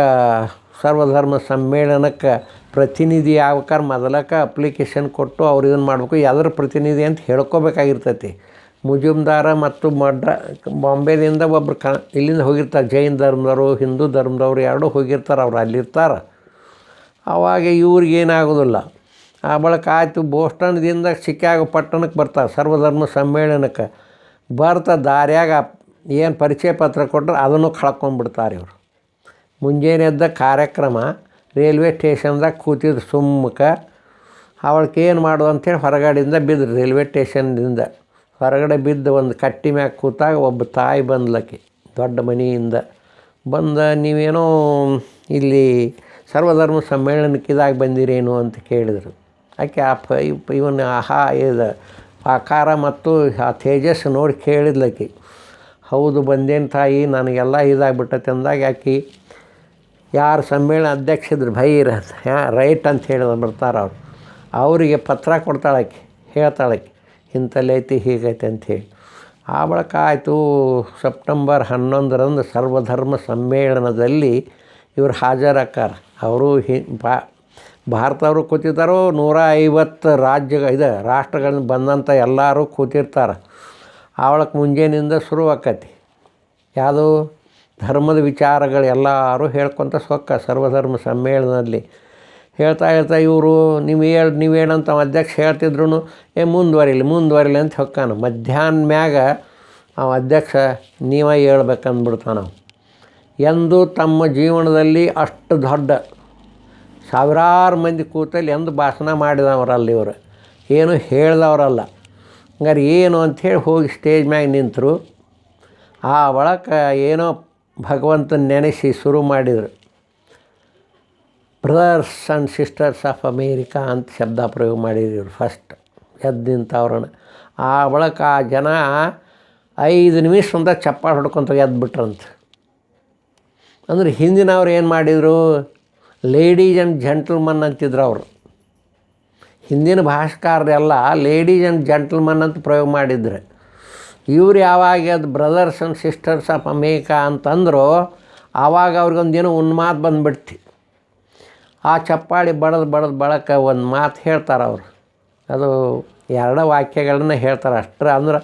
ಸರ್ವಧರ್ಮ ಸಮ್ಮೇಳನಕ್ಕೆ ಪ್ರತಿನಿಧಿ ಆಗ್ಬೇಕಾದ್ರೆ ಮೊದಲಕ್ಕೆ ಅಪ್ಲಿಕೇಶನ್ ಕೊಟ್ಟು ಅವ್ರು ಇದನ್ನು ಮಾಡಬೇಕು ಯಾವ್ದ್ರ ಪ್ರತಿನಿಧಿ ಅಂತ ಹೇಳ್ಕೊಬೇಕಾಗಿರ್ತೈತಿ. ಮುಜುಮ್ದಾರ ಮತ್ತು ಬಾಂಬೆದಿಂದ ಒಬ್ಬರು ಇಲ್ಲಿಂದ ಹೋಗಿರ್ತಾರೆ, ಜೈನ ಧರ್ಮದವರು ಹಿಂದೂ ಧರ್ಮದವರು ಎರಡೂ ಹೋಗಿರ್ತಾರೆ, ಅವ್ರು ಅಲ್ಲಿರ್ತಾರೆ. ಆವಾಗ ಇವ್ರಿಗೇನಾಗೋದಿಲ್ಲ. ಆ ಬಳಿಕ ಆಯಿತು ಬೋಸ್ಟನ್ದಿಂದ ಚಿಕಾಗೋ ಪಟ್ಟಣಕ್ಕೆ ಬರ್ತಾರೆ ಸರ್ವಧರ್ಮ ಸಮ್ಮೇಳನಕ್ಕೆ. ಬರ್ತಾ ದಾರ್ಯಾಗ ಏನು ಪರಿಚಯ ಪತ್ರ ಕೊಟ್ಟರೆ ಅದನ್ನು ಕಳ್ಕೊಂಡ್ಬಿಡ್ತಾರೆ ಇವರು. ಮುಂಜಾನೆ ಎದ್ದ ಕಾರ್ಯಕ್ರಮ ರೈಲ್ವೆ ಸ್ಟೇಷನ್ದಾಗ ಕೂತಿದ್ರು ಸುಮ್ಮಕ್ಕೆ. ಅವಳಿಗೆ ಏನು ಮಾಡೋದು ಅಂಥೇಳಿ ಹೊರಗಡೆಯಿಂದ ಬಿದ್ದರು. ರೈಲ್ವೆ ಸ್ಟೇಷನ್ದಿಂದ ಹೊರಗಡೆ ಬಿದ್ದು ಒಂದು ಕಟ್ಟಿ ಮ್ಯಾಗ ಕೂತಾಗ ಒಬ್ಬ ತಾಯಿ ಬಂದ್ಲಕ್ಕೆ ದೊಡ್ಡ ಮನೆಯಿಂದ ನೀವೇನೋ ಇಲ್ಲಿ ಸರ್ವಧರ್ಮ ಸಮ್ಮೇಳನಕ್ಕೆ ಇದಾಗಿ ಬಂದಿರೇನು ಅಂತ ಕೇಳಿದರು. ಆಕೆ ಇವನ ಇದು ಆಕಾರ ಮತ್ತು ಆ ತೇಜಸ್ಸು ನೋಡಿ ಕೇಳಿದ್ಲಕ್ಕಿ. ಹೌದು ಬಂದೇನು ತಾಯಿ, ನನಗೆಲ್ಲ ಇದಾಗ್ಬಿಟ್ಟೈತೆ ಅಂದಾಗ ಆಕೆ ಯಾರು ಸಮ್ಮೇಳನ ಅಧ್ಯಕ್ಷದ್ರು ಭೈರ ರೈಟ್ ಅಂತ ಹೇಳಿದ್ರು ಬರ್ತಾರೆ ಅವ್ರು, ಅವರಿಗೆ ಪತ್ರ ಕೊಡ್ತಾಳಕ್ಕೆ, ಹೇಳ್ತಾಳಕ್ಕೆ ಇಂಥಲ್ಲೈತಿ ಹೀಗೈತೆ ಅಂಥೇಳಿ. ಆ ಬಳಿಕ ಆಯಿತು ಸೆಪ್ಟೆಂಬರ್ 11ರಂದು ಸರ್ವಧರ್ಮ ಸಮ್ಮೇಳನದಲ್ಲಿ ಇವರು ಹಾಜರಾಕಾರ. ಅವರು ಭಾರತವರು ಕೂತಿರ್ತಾರೋ 150 ರಾಷ್ಟ್ರಗಳಿಂದ ಬಂದಂಥ ಎಲ್ಲರೂ ಕೂತಿರ್ತಾರೆ. ಅವಳಕ್ಕೆ ಮುಂಜಾನಿಂದ ಶುರು ಆಕತಿ ಯಾವುದು ಧರ್ಮದ ವಿಚಾರಗಳು ಎಲ್ಲರೂ ಹೇಳ್ಕೊತ ಸೊಕ್ಕ ಸರ್ವಧರ್ಮ ಸಮ್ಮೇಳನದಲ್ಲಿ ಹೇಳ್ತಾ ಇವರು ನೀವೇನಂತ ಅಧ್ಯಕ್ಷ ಹೇಳ್ತಿದ್ರು ಮುಂದುವರಿಲಿ ಅಂತ ಹೊಕ್ಕಾನ. ಮಧ್ಯಾಹ್ನ ಮ್ಯಾಗ ಅಧ್ಯಕ್ಷ ನೀವೇ ಹೇಳ್ಬೇಕಂದ್ಬಿಡ್ತಾನೆ. ಎಂದು ತಮ್ಮ ಜೀವನದಲ್ಲಿ ಅಷ್ಟು ದೊಡ್ಡ ಸಾವಿರಾರು ಮಂದಿ ಕೂತಲ್ಲಿ ಎಂದು ಭಾಷಣ ಮಾಡಿದವರಲ್ಲ ಇವರು, ಏನು ಹೇಳ್ದವರಲ್ಲ. ಹಂಗಾರೆ ಏನು ಅಂಥೇಳಿ ಹೋಗಿ ಸ್ಟೇಜ್ ಮ್ಯಾಗ ನಿಂತರು. ಆ ಬಳಿಕ ಏನೋ ಭಗವಂತನ ನೆನೆಸಿ ಶುರು ಮಾಡಿದರು. Brothers and sisters of America ಅಂತ ಶಬ್ದ ಪ್ರಯೋಗ ಮಾಡಿದ್ರು ಫಸ್ಟ್ ಎದ್ದು ನಿಂತವ್ರನ್ನ. ಆ ಬಳಿಕ ಆ ಜನ 5 ನಿಮಿಷ ಚಪ್ಪಾಳೆ ಹೊಡ್ಕೊತ ಎದ್ಬಿಟ್ರಂತ. ಅಂದ್ರೆ ಹಿಂದಿನವ್ರು ಏನು ಮಾಡಿದರು, ಲೇಡೀಸ್ ಆ್ಯಂಡ್ ಜೆಂಟಲ್ಮನ್ ಅಂತಿದ್ರು ಅವರು. ಹಿಂದಿನ ಭಾಷಾಕಾರರೆಲ್ಲ ಲೇಡೀಸ್ ಆ್ಯಂಡ್ ಜೆಂಟಲ್ಮನ್ ಅಂತ ಪ್ರಯೋಗ ಮಾಡಿದ್ರು. ಇವ್ರು ಯಾವಾಗ ಅದು brothers and sisters of America ಅಂತಂದ್ರು ಆವಾಗ ಅವ್ರಿಗೊಂದೇನೋ ಉನ್ಮಾದ ಬಂದುಬಿಡ್ತಿ. ಆ ಚಪ್ಪಾಳಿ ಬಡದು ಬಳಕ ಒಂದು ಮಾತು ಹೇಳ್ತಾರೆ ಅವರು. ಅದು 2 ವಾಕ್ಯಗಳನ್ನ ಹೇಳ್ತಾರೆ ಅಷ್ಟರ. ಅಂದ್ರೆ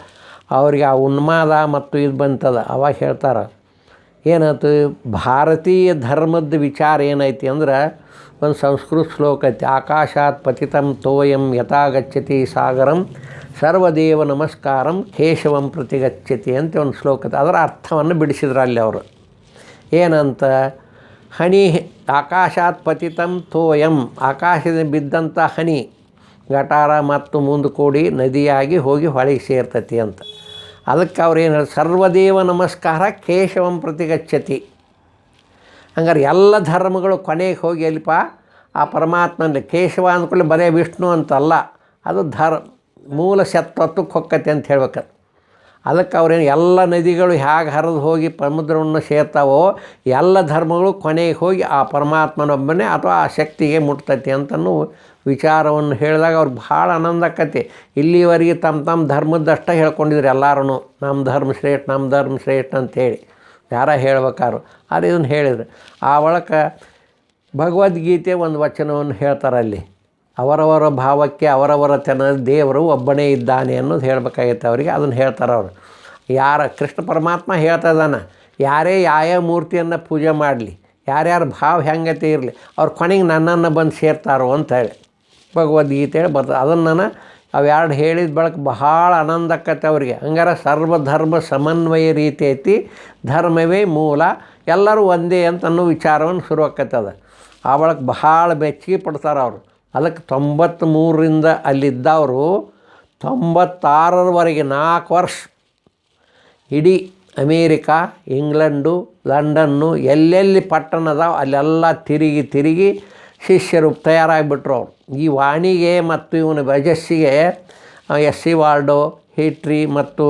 ಅವ್ರಿಗೆ ಆ ಉನ್ಮಾದ ಮತ್ತು ಇದು ಬಂತದ. ಅವಾಗ ಹೇಳ್ತಾರೆ ಏನಾಯ್ತು, ಭಾರತೀಯ ಧರ್ಮದ ವಿಚಾರ ಏನೈತಿ ಅಂದ್ರೆ ಒಂದು ಸಂಸ್ಕೃತ ಶ್ಲೋಕ ಐತಿ, ಆಕಾಶಾತ್ ಪತಿತಂ ತೋಯಂ ಯಥಾ ಗಚ್ಚತಿ ಸಾಗರಂ ಸರ್ವದೇವ ನಮಸ್ಕಾರಂ ಕೇಶವಂ ಪ್ರತಿ ಗಚ್ಚತಿ ಅಂತ ಒಂದು ಶ್ಲೋಕ ಐತಿ. ಅದರ ಅರ್ಥವನ್ನು ಬಿಡಿಸಿದ್ರು ಅಲ್ಲಿ ಅವರು. ಏನಂತ, ಹನಿ ಆಕಾಶಾತ್ ಪತಿತಂ ತೋಯಂ, ಆಕಾಶದಿಂದ ಬಿದ್ದಂಥ ಹನಿ ಗಟಾರ ಮತ್ತು ಮುಂದೆ ಕೂಡಿ ನದಿಯಾಗಿ ಹೋಗಿ ಹೊಳೆಗೆ ಸೇರ್ತತಿ ಅಂತ. ಅದಕ್ಕೆ ಅವ್ರು ಏನು ಹೇಳಿ, ಸರ್ವದೇವ ನಮಸ್ಕಾರ ಕೇಶವಂ ಪ್ರತಿ ಗಚ್ಚತಿ. ಹಂಗಾರೆ ಎಲ್ಲ ಧರ್ಮಗಳು ಕೊನೆಗೆ ಹೋಗಿ ಎಲ್ಲಿಪ ಆ ಪರಮಾತ್ಮನಲ್ಲಿ. ಕೇಶವ ಅಂದ್ಕೊಳ್ಳಿ ಬರೇ ವಿಷ್ಣು ಅಂತಲ್ಲ, ಅದು ಮೂಲ ಸತ್ವತ್ವಕ್ಕೆ ಹೊಕ್ಕತಿ ಅಂತ ಹೇಳ್ಬೇಕು. ಅದಕ್ಕೆ ಅವ್ರೇನು ಎಲ್ಲ ನದಿಗಳು ಹೇಗೆ ಹರಿದು ಹೋಗಿ ಸಮುದ್ರವನ್ನು ಸೇರ್ತಾವೋ ಎಲ್ಲ ಧರ್ಮಗಳು ಕೊನೆಗೆ ಹೋಗಿ ಆ ಪರಮಾತ್ಮನೊಬ್ಬನೇ ಅಥವಾ ಆ ಶಕ್ತಿಗೆ ಮುಟ್ತತಿ ಅಂತನೂ ವಿಚಾರವನ್ನು ಹೇಳಿದಾಗ ಅವ್ರಿಗೆ ಭಾಳ ಆನಂದ ಆಕತಿ. ಇಲ್ಲಿವರೆಗೆ ತಮ್ಮ ಧರ್ಮದಷ್ಟೇ ಹೇಳ್ಕೊಂಡಿದ್ರು ಎಲ್ಲರೂ, ನಮ್ಮ ಧರ್ಮ ಶ್ರೇಷ್ಠ ಅಂಥೇಳಿ ಯಾರ ಹೇಳ್ಬೇಕಾದ್ರು. ಆದರೆ ಇದನ್ನು ಹೇಳಿದ್ರು. ಆ ಒಳಕ ಭಗವದ್ಗೀತೆ ಒಂದು ವಚನವನ್ನು ಹೇಳ್ತಾರೆ ಅಲ್ಲಿ, ಅವರವರ ಭಾವಕ್ಕೆ ಅವರವರ ದೇವರು ಒಬ್ಬನೇ ಇದ್ದಾನೆ ಅನ್ನೋದು ಹೇಳಬೇಕಾಗೈತೆ ಅವರಿಗೆ. ಅದನ್ನು ಹೇಳ್ತಾರೆ ಅವರು. ಕೃಷ್ಣ ಪರಮಾತ್ಮ ಹೇಳ್ತಾ ಇದ್ದಾನೆ, ಯಾರೇ ಯಾವ ಮೂರ್ತಿಯನ್ನು ಪೂಜೆ ಮಾಡಲಿ, ಯಾರ್ಯಾರ ಭಾವ ಹೆಂಗತೆ ಇರಲಿ, ಅವ್ರು ಕೊನೆಗೆ ನನ್ನನ್ನು ಬಂದು ಸೇರ್ತಾರೋ ಅಂತ ಹೇಳಿ ಭಗವದ್ಗೀತೆ ಹೇಳಿ ಬರ್ತದೆ. ಅದನ್ನು ಅವೆರಡು ಹೇಳಿದ ಬಳಕ ಬಹಳ ಆನಂದ ಆಕತ್ತೆ ಅವರಿಗೆ. ಹಂಗಾರೆ ಸರ್ವಧರ್ಮ ಸಮನ್ವಯ ರೀತಿ ಐತಿ, ಧರ್ಮವೇ ಮೂಲ, ಎಲ್ಲರೂ ಒಂದೇ ಅಂತ ಅನ್ನೋ ವಿಚಾರವನ್ನು ಶುರು ಆಕತ್ತದ. ಆ ಬಳಕ ಬಹಳ ಬೆಚ್ಚಿಗೆ ಪಡ್ತಾರೆ ಅವರು. ಅದಕ್ಕೆ 93ರಿಂದ ಅಲ್ಲಿದ್ದವರು 96ರವರೆಗೆ 4 ವರ್ಷ ಇಡೀ ಅಮೇರಿಕಾ, ಇಂಗ್ಲೆಂಡು, ಲಂಡನ್ನು ಎಲ್ಲೆಲ್ಲಿ ಪಟ್ಟಣದಾವ ಅಲ್ಲೆಲ್ಲ ತಿರುಗಿ ಶಿಷ್ಯರು ತಯಾರಾಗಿಬಿಟ್ರು ಅವರು. ಈ ವಾಣಿಗೆ ಮತ್ತು ಇವನ ವಜಸ್ಸಿಗೆ ಎಸ್.ಸಿ. ವಾಲ್ಡೋ, ಹಿಟ್ರಿ ಮತ್ತು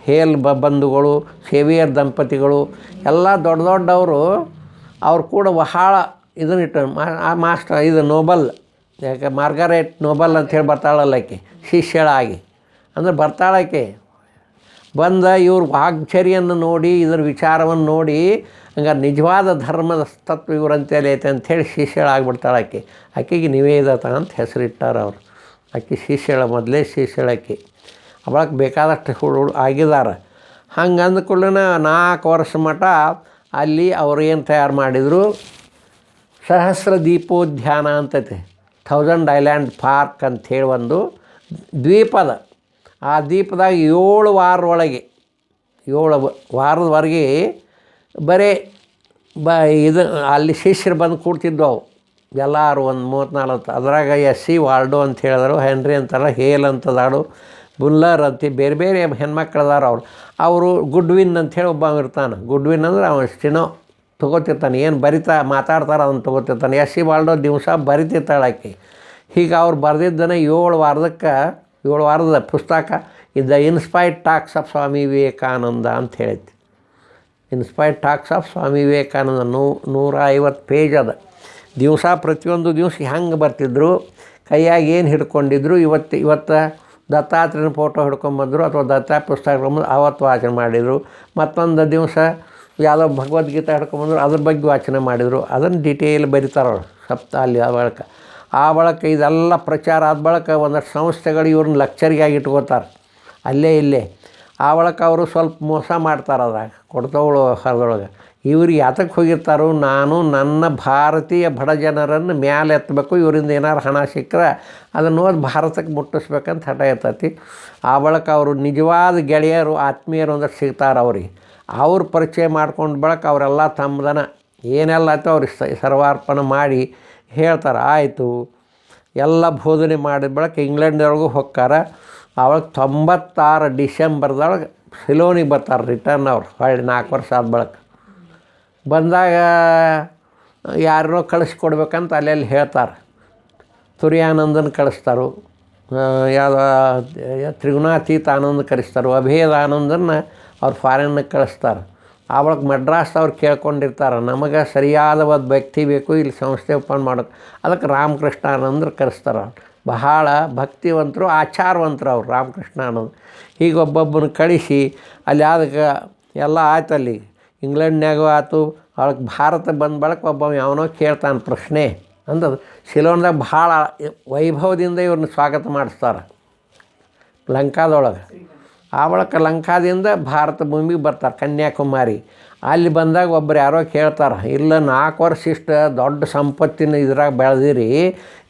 ಹೇಲ್ ಬಂಧುಗಳು, ಸೇವಿಯರ್ ದಂಪತಿಗಳು ಎಲ್ಲ ದೊಡ್ಡವರು ಅವ್ರು ಕೂಡ ಬಹಳ ಇದನ್ನಿಟ್ಟು ಮಾಸ್ಟರ್ ಇದು ನೋಬಲ್, ಯಾಕೆ ಮಾರ್ಗರೆಟ್ ನೋಬಲ್ ಅಂಥೇಳಿ ಬರ್ತಾಳಲ್ಲ ಆಕೆ ಶಿಷ್ಯಳಾಗಿ, ಅಂದರೆ ಬರ್ತಾಳಾಕೆ ಬಂದ ಇವ್ರ ವಾಗ್ಚರ್ಯನ್ನು ನೋಡಿ ಇದರ ವಿಚಾರವನ್ನು ನೋಡಿ ಹಂಗಾರೆ ನಿಜವಾದ ಧರ್ಮದ ತತ್ವ ಇವರಂತೇಳಿ ಐತೆ ಅಂಥೇಳಿ ಶಿಷ್ಯಳಾಗ್ಬಿಡ್ತಾಳೆ ಆಕೆಗೆ ನಿವೇದಿತ ಅಂತ ಹೆಸರಿಟ್ಟಾರ ಅವರು. ಆಕೆ ಶಿಷ್ಯಳ ಮೊದಲೇ ಶಿಷ್ಯಳಾಕೆ ಅವಳಕ್ಕೆ ಬೇಕಾದಷ್ಟು ಹುಡುಗರು ಆಗಿದ್ದಾರೆ. ಹಂಗೆ ಅಂದ್ಕೊಳ್ಳೆ 4 ವರ್ಷ ಮಟ್ಟ ಅಲ್ಲಿ ಅವರು ಏನು ತಯಾರು ಮಾಡಿದರು, ಸಹಸ್ರ ದೀಪೋದ್ಯಾನ ಅಂತೈತೆ, 1000 ಐಲ್ಯಾಂಡ್ ಪಾರ್ಕ್ ಅಂಥೇಳಿ ಒಂದು ದ್ವೀಪದ. ಆ ದ್ವೀಪದಾಗ 7 ವಾರದೊಳಗೆ 7 ವಾರದವರೆಗೆ ಬರೀ ಇದು ಅಲ್ಲಿ ಶಿಷ್ಯರು ಬಂದು ಕೂಡ್ತಿದ್ವು. ಅವು ಎಲ್ಲರೂ ಒಂದು 34, ಅದ್ರಾಗ ಎಸ್.ಸಿ. ವಾಲ್ಡೋ ಅಂತ ಹೇಳಿದ್ರು, ಹೆನ್ರಿ ಅಂತಾರ, ಹೇಲ್ ಅಂತದಾಡು, ಬುಲ್ಲರ್ ಅಂತ ಬೇರೆ ಬೇರೆ ಹೆಣ್ಮಕ್ಳು ಅದಾರ. ಅವರು ಗುಡ್ವಿನ್ ಅಂಥೇಳಿ ಒಬ್ಬ ಇರ್ತಾನೆ. ಗುಡ್ವಿನ್ ಅಂದ್ರೆ ಅವನು ಸ್ಟಿನೋ ತೊಗೋತಿರ್ತಾನೆ, ಏನು ಮಾತಾಡ್ತಾರೆ ಅದನ್ನು ತೊಗೋತಿರ್ತಾನೆ. ಎಸ್.ಸಿ. ವಾಲ್ಡೋ ದಿವಸ ಬರಿತಿರ್ತಾಳೆ ಆಕೆ. ಹೀಗೆ ಅವ್ರು ಬರೆದಿದ್ದನ್ನು 7 ವಾರದ ಪುಸ್ತಕ the inspired talks of Swami Vivekananda ಅಂತ ಹೇಳೈತಿ. Inspired talks of Swami Vivekananda 150 page ಅದ. ದಿವಸ ಪ್ರತಿಯೊಂದು ದಿವಸ ಹೆಂಗೆ ಬರ್ತಿದ್ರು, ಕೈಯಾಗಿ ಏನು ಹಿಡ್ಕೊಂಡಿದ್ರು. ಇವತ್ತು ದತ್ತಾತ್ರೇಯನ ಫೋಟೋ ಹಿಡ್ಕೊಂಬಂದರು ಅಥವಾ ದತ್ತ ಪುಸ್ತಕ ಹಿಡ್ಕೊಂಬಂದು ಅವತ್ತು ವಾಚನ ಮಾಡಿದರು. ಮತ್ತೊಂದು ದಿವಸ ಯಾವುದೋ ಭಗವದ್ಗೀತೆ ಹಿಡ್ಕೊಂಬಂದ್ರು, ಅದ್ರ ಬಗ್ಗೆ ವಾಚನ ಮಾಡಿದರು. ಅದನ್ನು ಡಿಟೇಲ್ ಬರೀತಾರವ್ರು ಅಲ್ಲಿ ಆ ಬಳಕ ಇದೆಲ್ಲ ಪ್ರಚಾರ ಆದ ಬಳಕ ಒಂದಷ್ಟು ಸಂಸ್ಥೆಗಳು ಇವ್ರನ್ನ ಲೆಕ್ಚರಿಗಾಗಿ ಇಟ್ಕೋತಾರೆ ಅಲ್ಲೇ. ಆ ಬಳಕ ಅವರು ಸ್ವಲ್ಪ ಮೋಸ ಮಾಡ್ತಾರೆ ಅದ್ರಾಗ ಕೊಡ್ತವಳು ಹರದೊಳಗೆ. ಇವ್ರಿಗೆ ಯಾತಕ್ಕೆ ಹೋಗಿರ್ತಾರೋ, ನಾನು ನನ್ನ ಭಾರತೀಯ ಬಡ ಜನರನ್ನು ಮ್ಯಾಲೆ ಎತ್ತಬೇಕು, ಇವರಿಂದ ಏನಾರು ಹಣ ಸಿಕ್ಕರೆ ಅದನ್ನು ಓದಿ ಭಾರತಕ್ಕೆ ಮುಟ್ಟಿಸ್ಬೇಕಂತ ಹಠ ಇರ್ತೈತಿ. ಆ ಬಳಕ ಅವರು ನಿಜವಾದ ಗೆಳೆಯರು ಆತ್ಮೀಯರು ಅಂದ್ರೆ ಸಿಗ್ತಾರೆ ಅವ್ರಿಗೆ. ಅವ್ರು ಪರಿಚಯ ಮಾಡ್ಕೊಂಡು ಬಳಕ ಅವರೆಲ್ಲ ತಮ್ಮದನ ಏನೆಲ್ಲ ಆಯ್ತು ಅವ್ರಿಗೆ ಸರ್ವಾರ್ಪಣೆ ಮಾಡಿ ಹೇಳ್ತಾರೆ. ಆಯಿತು ಎಲ್ಲ ಬೋಧನೆ ಮಾಡಿದ ಬಳಕ ಇಂಗ್ಲೆಂಡ್ದೊಳಗೂ ಹೊಕ್ಕಾರ. ಅವಳಿಗೆ 96 ಡಿಸೆಂಬರ್ದೊಳಗೆ ಸಿಲೋನಿಗೆ ಬರ್ತಾರೆ ರಿಟರ್ನ್. ಅವ್ರು ಹೊಳ್ಳಿ 4 ವರ್ಷ ಆದ ಬಳಕ ಬಂದಾಗ ಯಾರನ್ನೋ ಕಳಿಸ್ಕೊಡ್ಬೇಕಂತ ಅಲ್ಲೆಲ್ಲಿ ಹೇಳ್ತಾರೆ. ತುರ್ಯಾನಂದನ ಕಳಿಸ್ತಾರೆ, ಯಾವುದೋ ತ್ರಿಗುಣಾತೀತ ಆನಂದ ಕಳಿಸ್ತಾರೆ, ಅಭೇದ ಆನಂದನ ಅವ್ರು ಫಾರಿನ್ಗೆ ಕಳಿಸ್ತಾರೆ. ಆವಾಗ ಮಡ್ರಾಸ್ ಅವ್ರು ಕೇಳ್ಕೊಂಡಿರ್ತಾರೆ, ನಮಗೆ ಸರಿಯಾದ ಒಂದು ವ್ಯಕ್ತಿ ಬೇಕು ಇಲ್ಲಿ ಸಂಸ್ಥೆ ಓಪನ್ ಮಾಡೋಕ್ಕೆ. ಅದಕ್ಕೆ ರಾಮಕೃಷ್ಣ ಆನಂದರು ಕರೆಸ್ತಾರೆ. ಬಹಳ ಭಕ್ತಿವಂತರು, ಆಚಾರವಂತರು ಅವ್ರು ರಾಮಕೃಷ್ಣ ಆನಂದ್. ಹೀಗೆ ಒಬ್ಬೊಬ್ಬನ ಕಳಿಸಿ ಅಲ್ಲಿ ಅದಕ್ಕೆ ಎಲ್ಲ ಆಯ್ತು. ಅಲ್ಲಿ ಇಂಗ್ಲೆಂಡ್ನಾಗೂ ಆಯ್ತು. ಅವಳಿಗೆ ಭಾರತ ಬಂದ ಬಳಕ ಒಬ್ಬ ಯಾವನೋ ಕೇಳ್ತಾನೆ ಪ್ರಶ್ನೆ ಅಂದದು. ಸಿಲೋನ್ದಾಗ ಭಾಳ ವೈಭವದಿಂದ ಇವ್ರನ್ನ ಸ್ವಾಗತ ಮಾಡಿಸ್ತಾರೆ ಲಂಕಾದೊಳಗೆ. ಆ ಬಳಕ ಲಂಕಾದಿಂದ ಭಾರತ ಭೂಮಿಗೆ ಬರ್ತಾರೆ, ಕನ್ಯಾಕುಮಾರಿ. ಅಲ್ಲಿ ಬಂದಾಗ ಒಬ್ಬರು ಯಾರೋ ಕೇಳ್ತಾರೆ, ಇಲ್ಲ 4 ವರ್ಷ ಇಷ್ಟು ದೊಡ್ಡ ಸಂಪತ್ತಿನ ಇದ್ರಾಗ ಬೆಳೆದಿರಿ,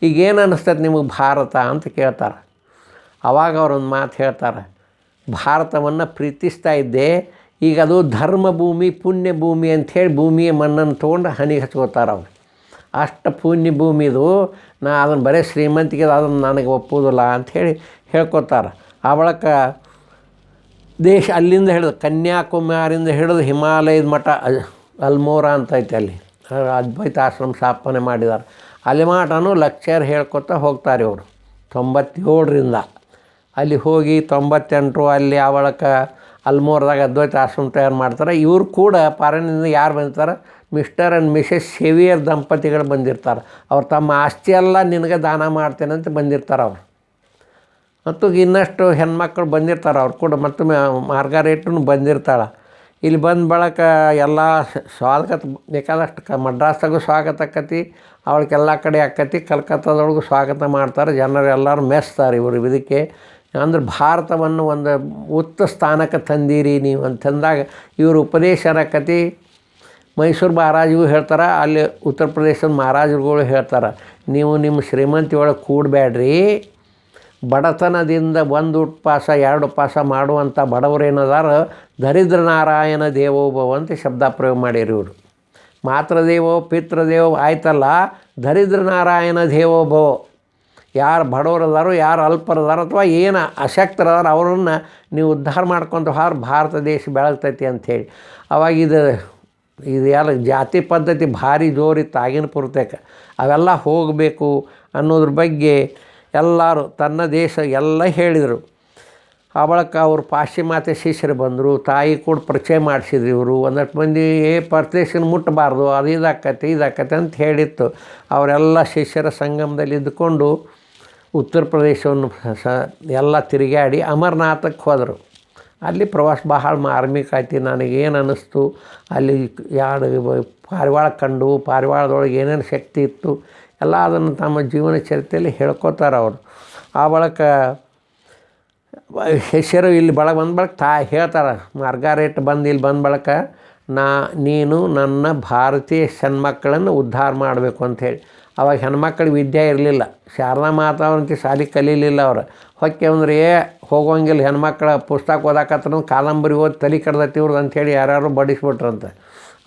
ಈಗೇನು ಅನ್ನಿಸ್ತೈತೆ ನಿಮಗೆ ಭಾರತ ಅಂತ ಕೇಳ್ತಾರೆ. ಆವಾಗ ಅವ್ರೊಂದು ಮಾತು ಹೇಳ್ತಾರೆ, ಭಾರತವನ್ನು ಪ್ರೀತಿಸ್ತಾ ಇದ್ದೆ, ಈಗ ಅದು ಧರ್ಮ ಭೂಮಿ, ಪುಣ್ಯ ಭೂಮಿ ಅಂಥೇಳಿ ಭೂಮಿಯ ಮಣ್ಣನ್ನು ತೊಗೊಂಡು ಹನಿಗೆ ಹಚ್ಕೋತಾರೆ ಅವ್ರು. ಅಷ್ಟು ಪುಣ್ಯ ಭೂಮಿದು, ನಾ ಅದನ್ನು ಬರೀ ಶ್ರೀಮಂತಿಗೆ ಅದನ್ನು ನನಗೆ ಒಪ್ಪೋದಿಲ್ಲ ಅಂಥೇಳಿ ಹೇಳ್ಕೊತಾರೆ. ಆ ಬಳಕ ದೇಶ ಅಲ್ಲಿಂದ ಹಿಡಿದು ಕನ್ಯಾಕುಮಾರಿಯಿಂದ ಹಿಡಿದು ಹಿಮಾಲಯದ ಮಠ ಅಲ್ಮೋರ ಅಂತೈತೆ, ಅಲ್ಲಿ ಅದ್ವೈತ ಆಶ್ರಮ ಸ್ಥಾಪನೆ ಮಾಡಿದ್ದಾರೆ. ಅಲ್ಲಿ ಮಠನೂ ಲೆಕ್ಚರ್ ಹೇಳ್ಕೊತಾ ಹೋಗ್ತಾರೆ ಇವರು 97ರಿಂದ. ಅಲ್ಲಿ ಹೋಗಿ 98 ಅಲ್ಲಿ ಆ ಬಳಕ ಅಲ್ಮೋರದಾಗ ಅದ್ವೈತ ಆಶ್ರಮ ತಯಾರು ಮಾಡ್ತಾರೆ. ಇವರು ಕೂಡ ಫಾರಿನ್ನಿಂದ ಯಾರು ಬಂದಿರ್ತಾರೆ, ಮಿಸ್ಟರ್ ಆ್ಯಂಡ್ ಮಿಸೆಸ್ ಸೇವಿಯರ್ ದಂಪತಿಗಳು ಬಂದಿರ್ತಾರೆ. ಅವ್ರು ತಮ್ಮ ಆಸ್ತಿ ಎಲ್ಲ ನಿನಗೆ ದಾನ ಮಾಡ್ತೇನೆ ಅಂತ ಬಂದಿರ್ತಾರೆ ಅವರು. ಮತ್ತು ಇನ್ನಷ್ಟು ಹೆಣ್ಮಕ್ಳು ಬಂದಿರ್ತಾರೆ ಅವ್ರು ಕೂಡ. ಮತ್ತು ಮಾರ್ಗರೇಟೂ ಬಂದಿರ್ತಾಳೆ. ಇಲ್ಲಿ ಬಂದ ಬಳಕ ಎಲ್ಲ ಸ್ವಾಗತ ಬೇಕಾದಷ್ಟು ಮಡ್ರಾಸ್ದಾಗೂ ಸ್ವಾಗತ ಆಕತಿ, ಅವಳಿಗೆಲ್ಲ ಕಡೆ ಆಕತಿ. ಕಲ್ಕತ್ತಾದೊಳಗೂ ಸ್ವಾಗತ ಮಾಡ್ತಾರೆ. ಜನರು ಎಲ್ಲರೂ ಮೆಚ್ತಾರೆ ಇವರು ಇದಕ್ಕೆ. ಅಂದ್ರೆ ಭಾರತವನ್ನು ಒಂದು ಉಚ್ಚ ಸ್ಥಾನಕ್ಕೆ ತಂದೀರಿ ನೀವು ಅಂತಂದಾಗ ಇವರು ಉಪದೇಶ ಆಕತಿ. ಮೈಸೂರು ಮಹಾರಾಜಿಗೂ ಹೇಳ್ತಾರೆ, ಅಲ್ಲಿ ಉತ್ತರ ಪ್ರದೇಶದ ಮಹಾರಾಜರುಗಳು ಹೇಳ್ತಾರೆ, ನೀವು ನಿಮ್ಮ ಶ್ರೀಮಂತಿ ಒಳಗೆ ಕೂಡಬೇಡ್ರಿ, ಬಡತನದಿಂದ 1 ಉಪವಾಸ 2 ಉಪವಾಸ ಮಾಡುವಂಥ ಬಡವರೇನದಾರ ದರಿದ್ರ ನಾರಾಯಣ ದೇವೋಭವ ಅಂತ ಶಬ್ದ ಪ್ರಯೋಗ ಮಾಡಿರಿ ಇವರು. ಮಾತೃದೇವೋ ಪಿತೃದೇವೋ ಆಯ್ತಲ್ಲ, ದರಿದ್ರ ನಾರಾಯಣ ದೇವೋಭವ. ಯಾರು ಬಡವರದಾರೋ, ಯಾರು ಅಲ್ಪರದಾರೋ ಅಥವಾ ಏನು ಅಶಕ್ತರದಾರೋ ಅವ್ರನ್ನ ನೀವು ಉದ್ಧಾರ ಮಾಡ್ಕೊಂತ ಹಾರ ಭಾರತ ದೇಶ ಬೆಳಗ್ತೈತಿ ಅಂಥೇಳಿ. ಅವಾಗ ಇದು ಎಲ್ಲ ಜಾತಿ ಪದ್ಧತಿ ಭಾರಿ ಜೋರಿತ್ತು ಆಗಿನ ಪೂರ್ತಕ್ಕೆ. ಅವೆಲ್ಲ ಹೋಗಬೇಕು ಅನ್ನೋದ್ರ ಬಗ್ಗೆ ಎಲ್ಲರೂ ತನ್ನ ದೇಶ ಎಲ್ಲ ಹೇಳಿದರು. ಆ ಬಳಿಕ ಅವರು ಪಾಶ್ಚಿಮಾತ್ಯ ಶಿಷ್ಯರು ಬಂದರು, ತಾಯಿ ಕೂಡ ಪರಿಚಯ ಮಾಡಿಸಿದ್ರು. ಇವರು ಒಂದಷ್ಟು ಮಂದಿ ಪರದೇಶನ ಮುಟ್ಟಬಾರ್ದು, ಅದು ಇದಾಕತ್ತೆ ಅಂತ ಹೇಳಿತ್ತು. ಅವರೆಲ್ಲ ಶಿಷ್ಯರ ಸಂಗಮದಲ್ಲಿ ಇದ್ದುಕೊಂಡು ಉತ್ತರ ಪ್ರದೇಶವನ್ನು ಎಲ್ಲ ತಿರುಗಾಡಿ ಅಮರನಾಥಕ್ಕೆ ಹೋದರು. ಅಲ್ಲಿ ಪ್ರವಾಸ ಬಹಳ ಮಾರ್ಮಿಕ ಆಯ್ತು. ನನಗೇನು ಅನ್ನಿಸ್ತು, ಅಲ್ಲಿ ಪಾರಿವಾಳ ಕಂಡು, ಪಾರಿವಾಳದೊಳಗೆ ಏನೇನು ಶಕ್ತಿ ಇತ್ತು ಎಲ್ಲ ಅದನ್ನು ತಮ್ಮ ಜೀವನ ಚರಿತ್ರೆಯಲ್ಲಿ ಹೇಳ್ಕೊತಾರೆ ಅವರು. ಆ ಬಳಿಕ ಶಿಷ್ಯರು ಇಲ್ಲಿ ಬಂದ ಬಳಕ ಹೇಳ್ತಾರೆ, ಮಾರ್ಗಾರೇಟ್ ಇಲ್ಲಿ ಬಂದ ಬಳಕ ನೀನು ನನ್ನ ಭಾರತೀಯ ಹೆಣ್ಮಕ್ಕಳನ್ನು ಉದ್ಧಾರ ಮಾಡಬೇಕು ಅಂಥೇಳಿ. ಅವಾಗ ಹೆಣ್ಮಕ್ಳಿಗೆ ವಿದ್ಯೆ ಇರಲಿಲ್ಲ, ಶಾರದಾ ಮಾತಾ ಅವ್ರಂತ ಶಾಲೆ ಕಲೀಲಿಲ್ಲ ಅವ್ರು. ಹೊಕ್ಕೆ ಅಂದ್ರೆ ಹೋಗೋಂಗಿಲ್ಲ, ಹೆಣ್ಮಕ್ಳ ಪುಸ್ತಕ ಓದಾಕತ್ರ ಕಾದಂಬರಿ ಓದಿ ತಲೆ ಕಡ್ದತಿ ಇವ್ರದ್ದು ಅಂಥೇಳಿ ಯಾರು ಬಡಿಸ್ಬಿಟ್ರಂತೆ.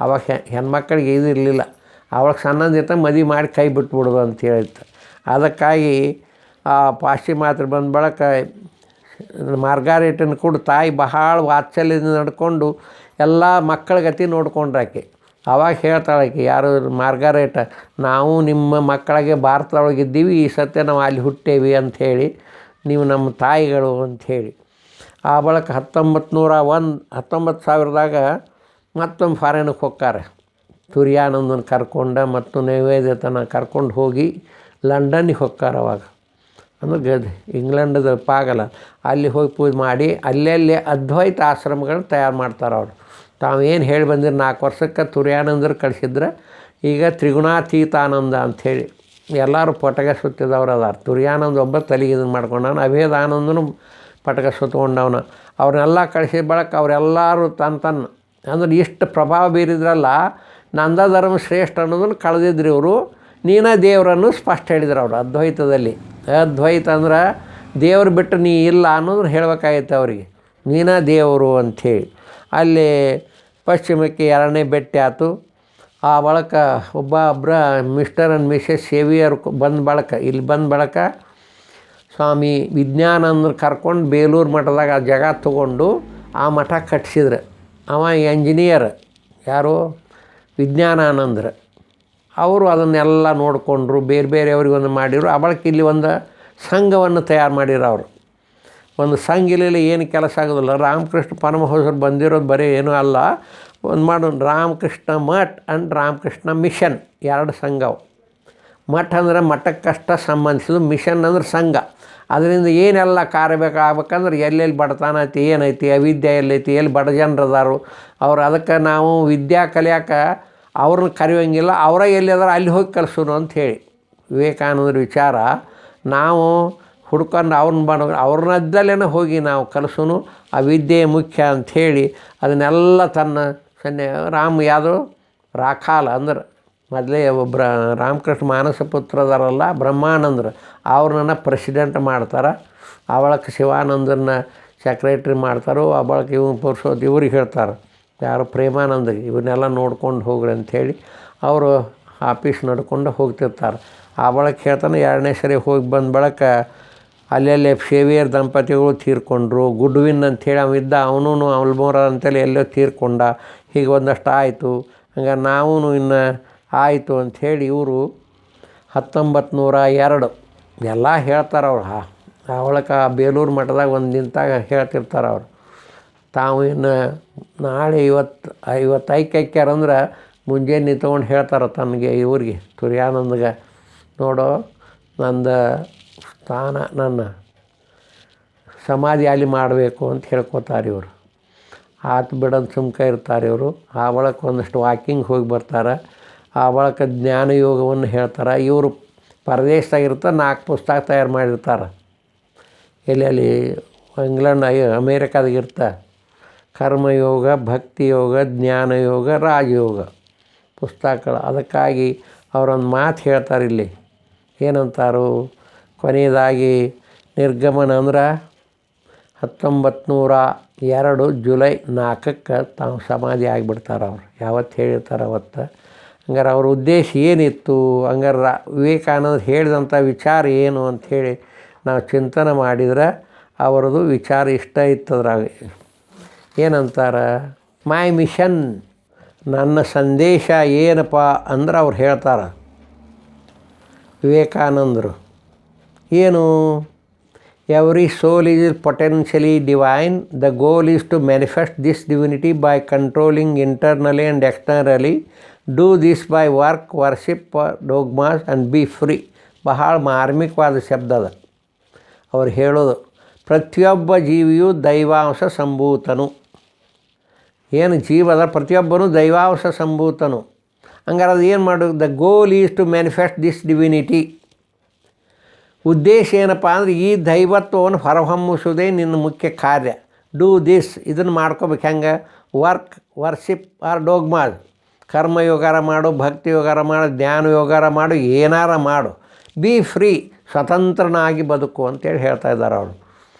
ಅವಾಗ ಹೆಣ್ಮಕ್ಳಿಗೆ ಇದು ಇರಲಿಲ್ಲ. ಅವಾಗ ಸಣ್ಣದಿತ್ತ ಮದುವೆ ಮಾಡಿ ಕೈ ಬಿಟ್ಬಿಡೋದು ಅಂತ ಹೇಳಿತ್ತು. ಅದಕ್ಕಾಗಿ ಆ ಪಾಶ್ಚಿಮಾತ್ಯರು ಬಂದ ಬಳಕ ಮಾರ್ಗಾರೇಟನ್ನು ಕೂಡ ತಾಯಿ ಬಹಳ ವಾತ್ಸಲ್ಯದಿಂದ ನಡ್ಕೊಂಡು ಎಲ್ಲ ಮಕ್ಕಳ ಗತಿ ನೋಡ್ಕೊಂಡ್ರಾಕೆ. ಆವಾಗ ಹೇಳ್ತಾಳಾಕೆ, ಯಾರು ಮಾರ್ಗಾರೇಟ, ನಾವು ನಿಮ್ಮ ಮಕ್ಕಳಿಗೆ ಭಾರತದೊಳಗಿದ್ದೀವಿ, ಈ ಸತ್ಯ ನಾವು ಅಲ್ಲಿ ಹುಟ್ಟೇವಿ ಅಂಥೇಳಿ, ನೀವು ನಮ್ಮ ತಾಯಿಗಳು ಅಂಥೇಳಿ. ಆ ಬಳಿಕ 1900ದಾಗ ಮತ್ತೊಂದು ಫಾರಿನಿಗೆ ಹೋಗ್ತಾರೆ. ತುರಿಯಾನಂದನ ಕರ್ಕೊಂಡು ಮತ್ತು ನೈವೇದ್ಯತನ ಕರ್ಕೊಂಡು ಹೋಗಿ ಲಂಡನ್ನಿಗೆ ಹೋಗ್ತಾರೆ. ಅವಾಗ ಅಂದ್ರೆ ಇಂಗ್ಲೆಂಡದ ಪಾಗಲ ಅಲ್ಲಿ ಹೋಗಿ ಪೂಜೆ ಮಾಡಿ ಅಲ್ಲೆಲ್ಲೇ ಅದ್ವೈತ ಆಶ್ರಮಗಳನ್ನ ತಯಾರು ಮಾಡ್ತಾರೆ ಅವರು. ತಾವೇನು ಹೇಳಿ ಬಂದಿರು 4 ವರ್ಷಕ್ಕೆ ತುರಿಯಾನಂದರು ಕಳಿಸಿದ್ರೆ ಈಗ ತ್ರಿಗುಣಾತೀತಾನಂದ ಅಂಥೇಳಿ ಎಲ್ಲರೂ ಪಟಕ ಸುತ್ತಿದವ್ರು ಅದಾರ. ತುರಿಯಾನಂದ ಒಬ್ಬ ತಲೆಗೆ ಇದನ್ನು ಮಾಡ್ಕೊಂಡವನು, ಅಭೇದಾನಂದನು ಪಟಕ ಸುತ್ತಕೊಂಡವನು. ಅವ್ರನ್ನೆಲ್ಲ ಕಳಿಸಿದ ಬಳಕ ಅವರೆಲ್ಲರೂ ತನ್ನ ಅಂದ್ರೆ ಇಷ್ಟು ಪ್ರಭಾವ ಬೀರಿದ್ರಲ್ಲ, ನಂದ ಧರ್ಮ ಶ್ರೇಷ್ಠ ಅನ್ನೋದನ್ನು ಕಳೆದಿದ್ರು ಇವರು. ನೀನೇ ದೇವರನ್ನು ಸ್ಪಷ್ಟ ಹೇಳಿದ್ರು ಅವರು ಅದ್ವೈತದಲ್ಲಿ. ಅದ್ವೈತ ಅಂದ್ರೆ ದೇವ್ರು ಬಿಟ್ಟು ನೀ ಇಲ್ಲ ಅನ್ನೋದನ್ನು ಹೇಳ್ಬೇಕಾಗೈತೆ ಅವರಿಗೆ, ನೀನೇ ದೇವರು ಅಂಥೇಳಿ. ಅಲ್ಲಿ ಪಶ್ಚಿಮಕ್ಕೆ 2ನೇ ಭೇಟಿ ಆಯ್ತು. ಆ ಬಳಿಕ ಒಬ್ಬೊಬ್ಬರ ಮಿಸ್ಟರ್ ಆ್ಯಂಡ್ ಮಿಸಸ್ ಸೇವಿಯರ್ ಇಲ್ಲಿ ಬಂದ ಬಳಕ ಸ್ವಾಮಿ ವಿಜ್ಞಾನಂದರು ಕರ್ಕೊಂಡು ಬೇಲೂರು ಮಠದಾಗ ಆ ಜಾಗ ತೊಗೊಂಡು ಆ ಮಠ ಕಟ್ಸಿದ್ರು. ಅವ ಎಂಜಿನಿಯರ್, ಯಾರು ವಿಜ್ಞಾನಾನಂದರು. ಅವರು ಅದನ್ನೆಲ್ಲ ನೋಡಿಕೊಂಡ್ರು, ಬೇರೆ ಬೇರೆಯವ್ರಿಗೆ ಒಂದು ಮಾಡಿದರು. ಆ ಬಳಿಕ ಇಲ್ಲಿ ಒಂದು ಸಂಘವನ್ನು ತಯಾರು ಮಾಡಿರು ಅವರು. ಒಂದು ಸಂಘ ಇಲ್ಲಿ ಏನು ಕೆಲಸ ಆಗೋದಿಲ್ಲ. ರಾಮಕೃಷ್ಣ ಪರಮಹಂಸರು ಬಂದಿರೋದು ಬರೀ ಏನೂ ಅಲ್ಲ, ಒಂದು ಮಾಡೋಣ ರಾಮಕೃಷ್ಣ ಮಠ್ ಆ್ಯಂಡ್ ರಾಮಕೃಷ್ಣ ಮಿಷನ್ 2 ಸಂಘವು. ಮಠ ಅಂದ್ರೆ ಮಠಕ್ಕಷ್ಟ ಸಂಬಂಧಿಸಿದ್ದು, ಮಿಷನ್ ಅಂದ್ರೆ ಸಂಘ. ಅದರಿಂದ ಏನೆಲ್ಲ ಕಾರ್ಯ ಬೇಕಾಗ್ಬೇಕಂದ್ರೆ ಎಲ್ಲೆಲ್ಲಿ ಬಡತನ ಐತಿ, ಏನೈತಿ, ಅವಿದ್ಯೆ ಎಲ್ಲೈತಿ, ಎಲ್ಲಿ ಬಡ ಜನರು ಅದಾರು ಅವ್ರು, ಅದಕ್ಕೆ ನಾವು ವಿದ್ಯಾ ಕಲಿಯೋಕೆ ಅವ್ರನ್ನ ಕರೆಯೋಂಗಿಲ್ಲ, ಅವರ ಎಲ್ಲಿ ಅದಾರ ಅಲ್ಲಿ ಹೋಗಿ ಕಲಿಸೋನು ಅಂಥೇಳಿ ವಿವೇಕಾನಂದರ ವಿಚಾರ. ನಾವು ಹುಡ್ಕೊಂಡು ಅವ್ರನ್ನದ್ದಲ್ಲೇ ಹೋಗಿ ನಾವು ಕಲಿಸೋನು, ಆ ವಿದ್ಯೆ ಮುಖ್ಯ ಅಂಥೇಳಿ ಅದನ್ನೆಲ್ಲ ತನ್ನ ಯಾವುದು ರಾಖಾಲ ಅಂದ್ರೆ ಮೊದಲೇ ಒಬ್ಬರ ರಾಮಕೃಷ್ಣ ಮಾನಸ ಪುತ್ರ ಅದಾರಲ್ಲ ಬ್ರಹ್ಮಾನಂದರು, ಅವ್ರನ್ನ ಪ್ರೆಸಿಡೆಂಟ್ ಮಾಡ್ತಾರೆ. ಅವಳಕ್ಕೆ ಶಿವಾನಂದರನ್ನ ಸೆಕ್ರೆಟ್ರಿ ಮಾಡ್ತಾರೋ. ಆ ಬಳಕ ಇವ್ರಿಗೆ ಹೇಳ್ತಾರೆ, ಯಾರು ಪ್ರೇಮಾನಂದಗೆ, ಇವನ್ನೆಲ್ಲ ನೋಡ್ಕೊಂಡು ಹೋಗ್ರಿ ಅಂಥೇಳಿ ಅವರು ಆಫೀಸ್ ನಡ್ಕೊಂಡು ಹೋಗ್ತಿರ್ತಾರೆ. ಆ ಬಳಕ ಹೇಳ್ತಾನೆ 2ನೇ ಸರಿ ಹೋಗಿ ಬಂದ ಬಳಕ ಅಲ್ಲೆಲ್ಲೇ ಸೇವಿಯರ್ ದಂಪತಿಗಳು ತೀರ್ಕೊಂಡ್ರು. ಗುಡ್ವಿನ್ ಅಂಥೇಳಿ ಅವಿದ್ದ, ಅವನು ಅಲ್ಮೋರ ಅಂತೇಳಿ ಎಲ್ಲೋ ತೀರ್ಕೊಂಡ. ಹೀಗೆ ಒಂದಷ್ಟು ಆಯಿತು. ಹಂಗೆ ನಾವು ಇನ್ನು ಆಯಿತು ಅಂಥೇಳಿ ಇವರು 1902 ಎಲ್ಲ ಹೇಳ್ತಾರೆ ಅವ್ರು. ಅವಳಕ್ಕೆ ಬೇಲೂರು ಮಠದಾಗ ಒಂದು ನಿಂತಾಗ ಹೇಳ್ತಿರ್ತಾರೆ ಅವರು. ತಾವು ಇನ್ನು ನಾಳೆ ಇವತ್ತು ಐಕ್ಯಾರಂದ್ರೆ ಮುಂಜಾನೆ ನಿಂತ್ಕೊಂಡು ಹೇಳ್ತಾರೆ ತನಗೆ ಇವ್ರಿಗೆ ತುರಿಯಾನಂದಗೆ, ನೋಡೋ ನಂದು ಸ್ಥಾನ ನನ್ನ ಸಮಾಧಿ ಅಲ್ಲಿ ಮಾಡಬೇಕು ಅಂತ ಹೇಳ್ಕೊತಾರೆ ಇವರು. ಆತು ಬಿಡೋದು ಸುಮ್ಕ ಇರ್ತಾರೆ ಇವರು. ಆ ಬಳಕ ಒಂದಷ್ಟು ವಾಕಿಂಗ್ ಹೋಗಿ ಬರ್ತಾರೆ. ಆ ಬಳಕ ಜ್ಞಾನಯೋಗವನ್ನು ಹೇಳ್ತಾರೆ. ಇವರು ಪರದೇಶದಾಗಿರ್ತಾರೆ, 4 ಪುಸ್ತಕ ತಯಾರು ಮಾಡಿರ್ತಾರೆ. ಎಲ್ಲೆಲ್ಲಿ ಇಂಗ್ಲೆಂಡ್ ಅಮೇರಿಕಾದಾಗಿರ್ತ ಕರ್ಮಯೋಗ, ಭಕ್ತಿಯೋಗ, ಜ್ಞಾನಯೋಗ, ರಾಜಯೋಗ ಪುಸ್ತಕಗಳು. ಅದಕ್ಕಾಗಿ ಅವರೊಂದು ಮಾತು ಹೇಳ್ತಾರೆ ಇಲ್ಲಿ, ಏನಂತಾರು ಕೊನೆಯದಾಗಿ ನಿರ್ಗಮನ ಅಂದ್ರೆ 1902 ಜುಲೈ 4ಕ್ಕೆ ತಾವು ಸಮಾಧಿ ಆಗಿಬಿಡ್ತಾರೆ ಅವರು. ಯಾವತ್ತು ಹೇಳಿರ್ತಾರೆ ಅವತ್ತು. ಹಂಗಾರೆ ಅವ್ರ ಉದ್ದೇಶ ಏನಿತ್ತು, ಹಂಗಾರೆ ವಿವೇಕಾನಂದ ಹೇಳಿದಂಥ ವಿಚಾರ ಏನು ಅಂಥೇಳಿ ನಾವು ಚಿಂತನೆ ಮಾಡಿದ್ರೆ ಅವರದು ವಿಚಾರ ಇಷ್ಟ ಇತ್ತದ್ರಾಗ. ಏನಂತಾರೆ, ಮೈ ಮಿಷನ್, ನನ್ನ ಸಂದೇಶ ಏನಪ್ಪ ಅಂದ್ರೆ ಅವ್ರು ಹೇಳ್ತಾರೆ ವಿವೇಕಾನಂದರು. ಏನು Every soul is potentially divine. The goal is to manifest this divinity by controlling internally and externally. Do this by work, worship, dogmas and be free. ಬಹಳ ಮಾರ್ಮಿಕವಾದ ಶಬ್ದ ಅದ ಅವ್ರು ಹೇಳೋದು. ಪ್ರತಿಯೊಬ್ಬ ಜೀವಿಯು ದೈವಾಂಶ ಸಂಭೂತನು. ಏನು ಜೀವದ ಪ್ರತಿಯೊಬ್ಬನು ದೈವಾಂಶ ಸಂಭೂತನು. ಹಂಗಾರೆ ಅದು ಏನು ಮಾಡೋದು? The goal is to manifest this divinity. ಉದ್ದೇಶ ಏನಪ್ಪ ಅಂದರೆ ಈ ದೈವತ್ವವನ್ನು ಹೊರಹೊಮ್ಮಿಸೋದೇ ನಿನ್ನ ಮುಖ್ಯ ಕಾರ್ಯ. ಡೂ ದಿಸ್, ಇದನ್ನು ಮಾಡ್ಕೋಬೇಕು. ಹೆಂಗೆ? Work, worship or dogmas. ಕರ್ಮಯೋಗಾರ ಮಾಡು, ಭಕ್ತಿ ಯೋಗಾರ ಮಾಡು, ಜ್ಞಾನ ಯೋಗಾರ ಮಾಡು, ಏನಾರ ಮಾಡು. ಬಿ ಫ್ರೀ, ಸ್ವತಂತ್ರನಾಗಿ ಬದುಕು ಅಂತೇಳಿ ಹೇಳ್ತಾ ಇದ್ದಾರೆ ಅವರು.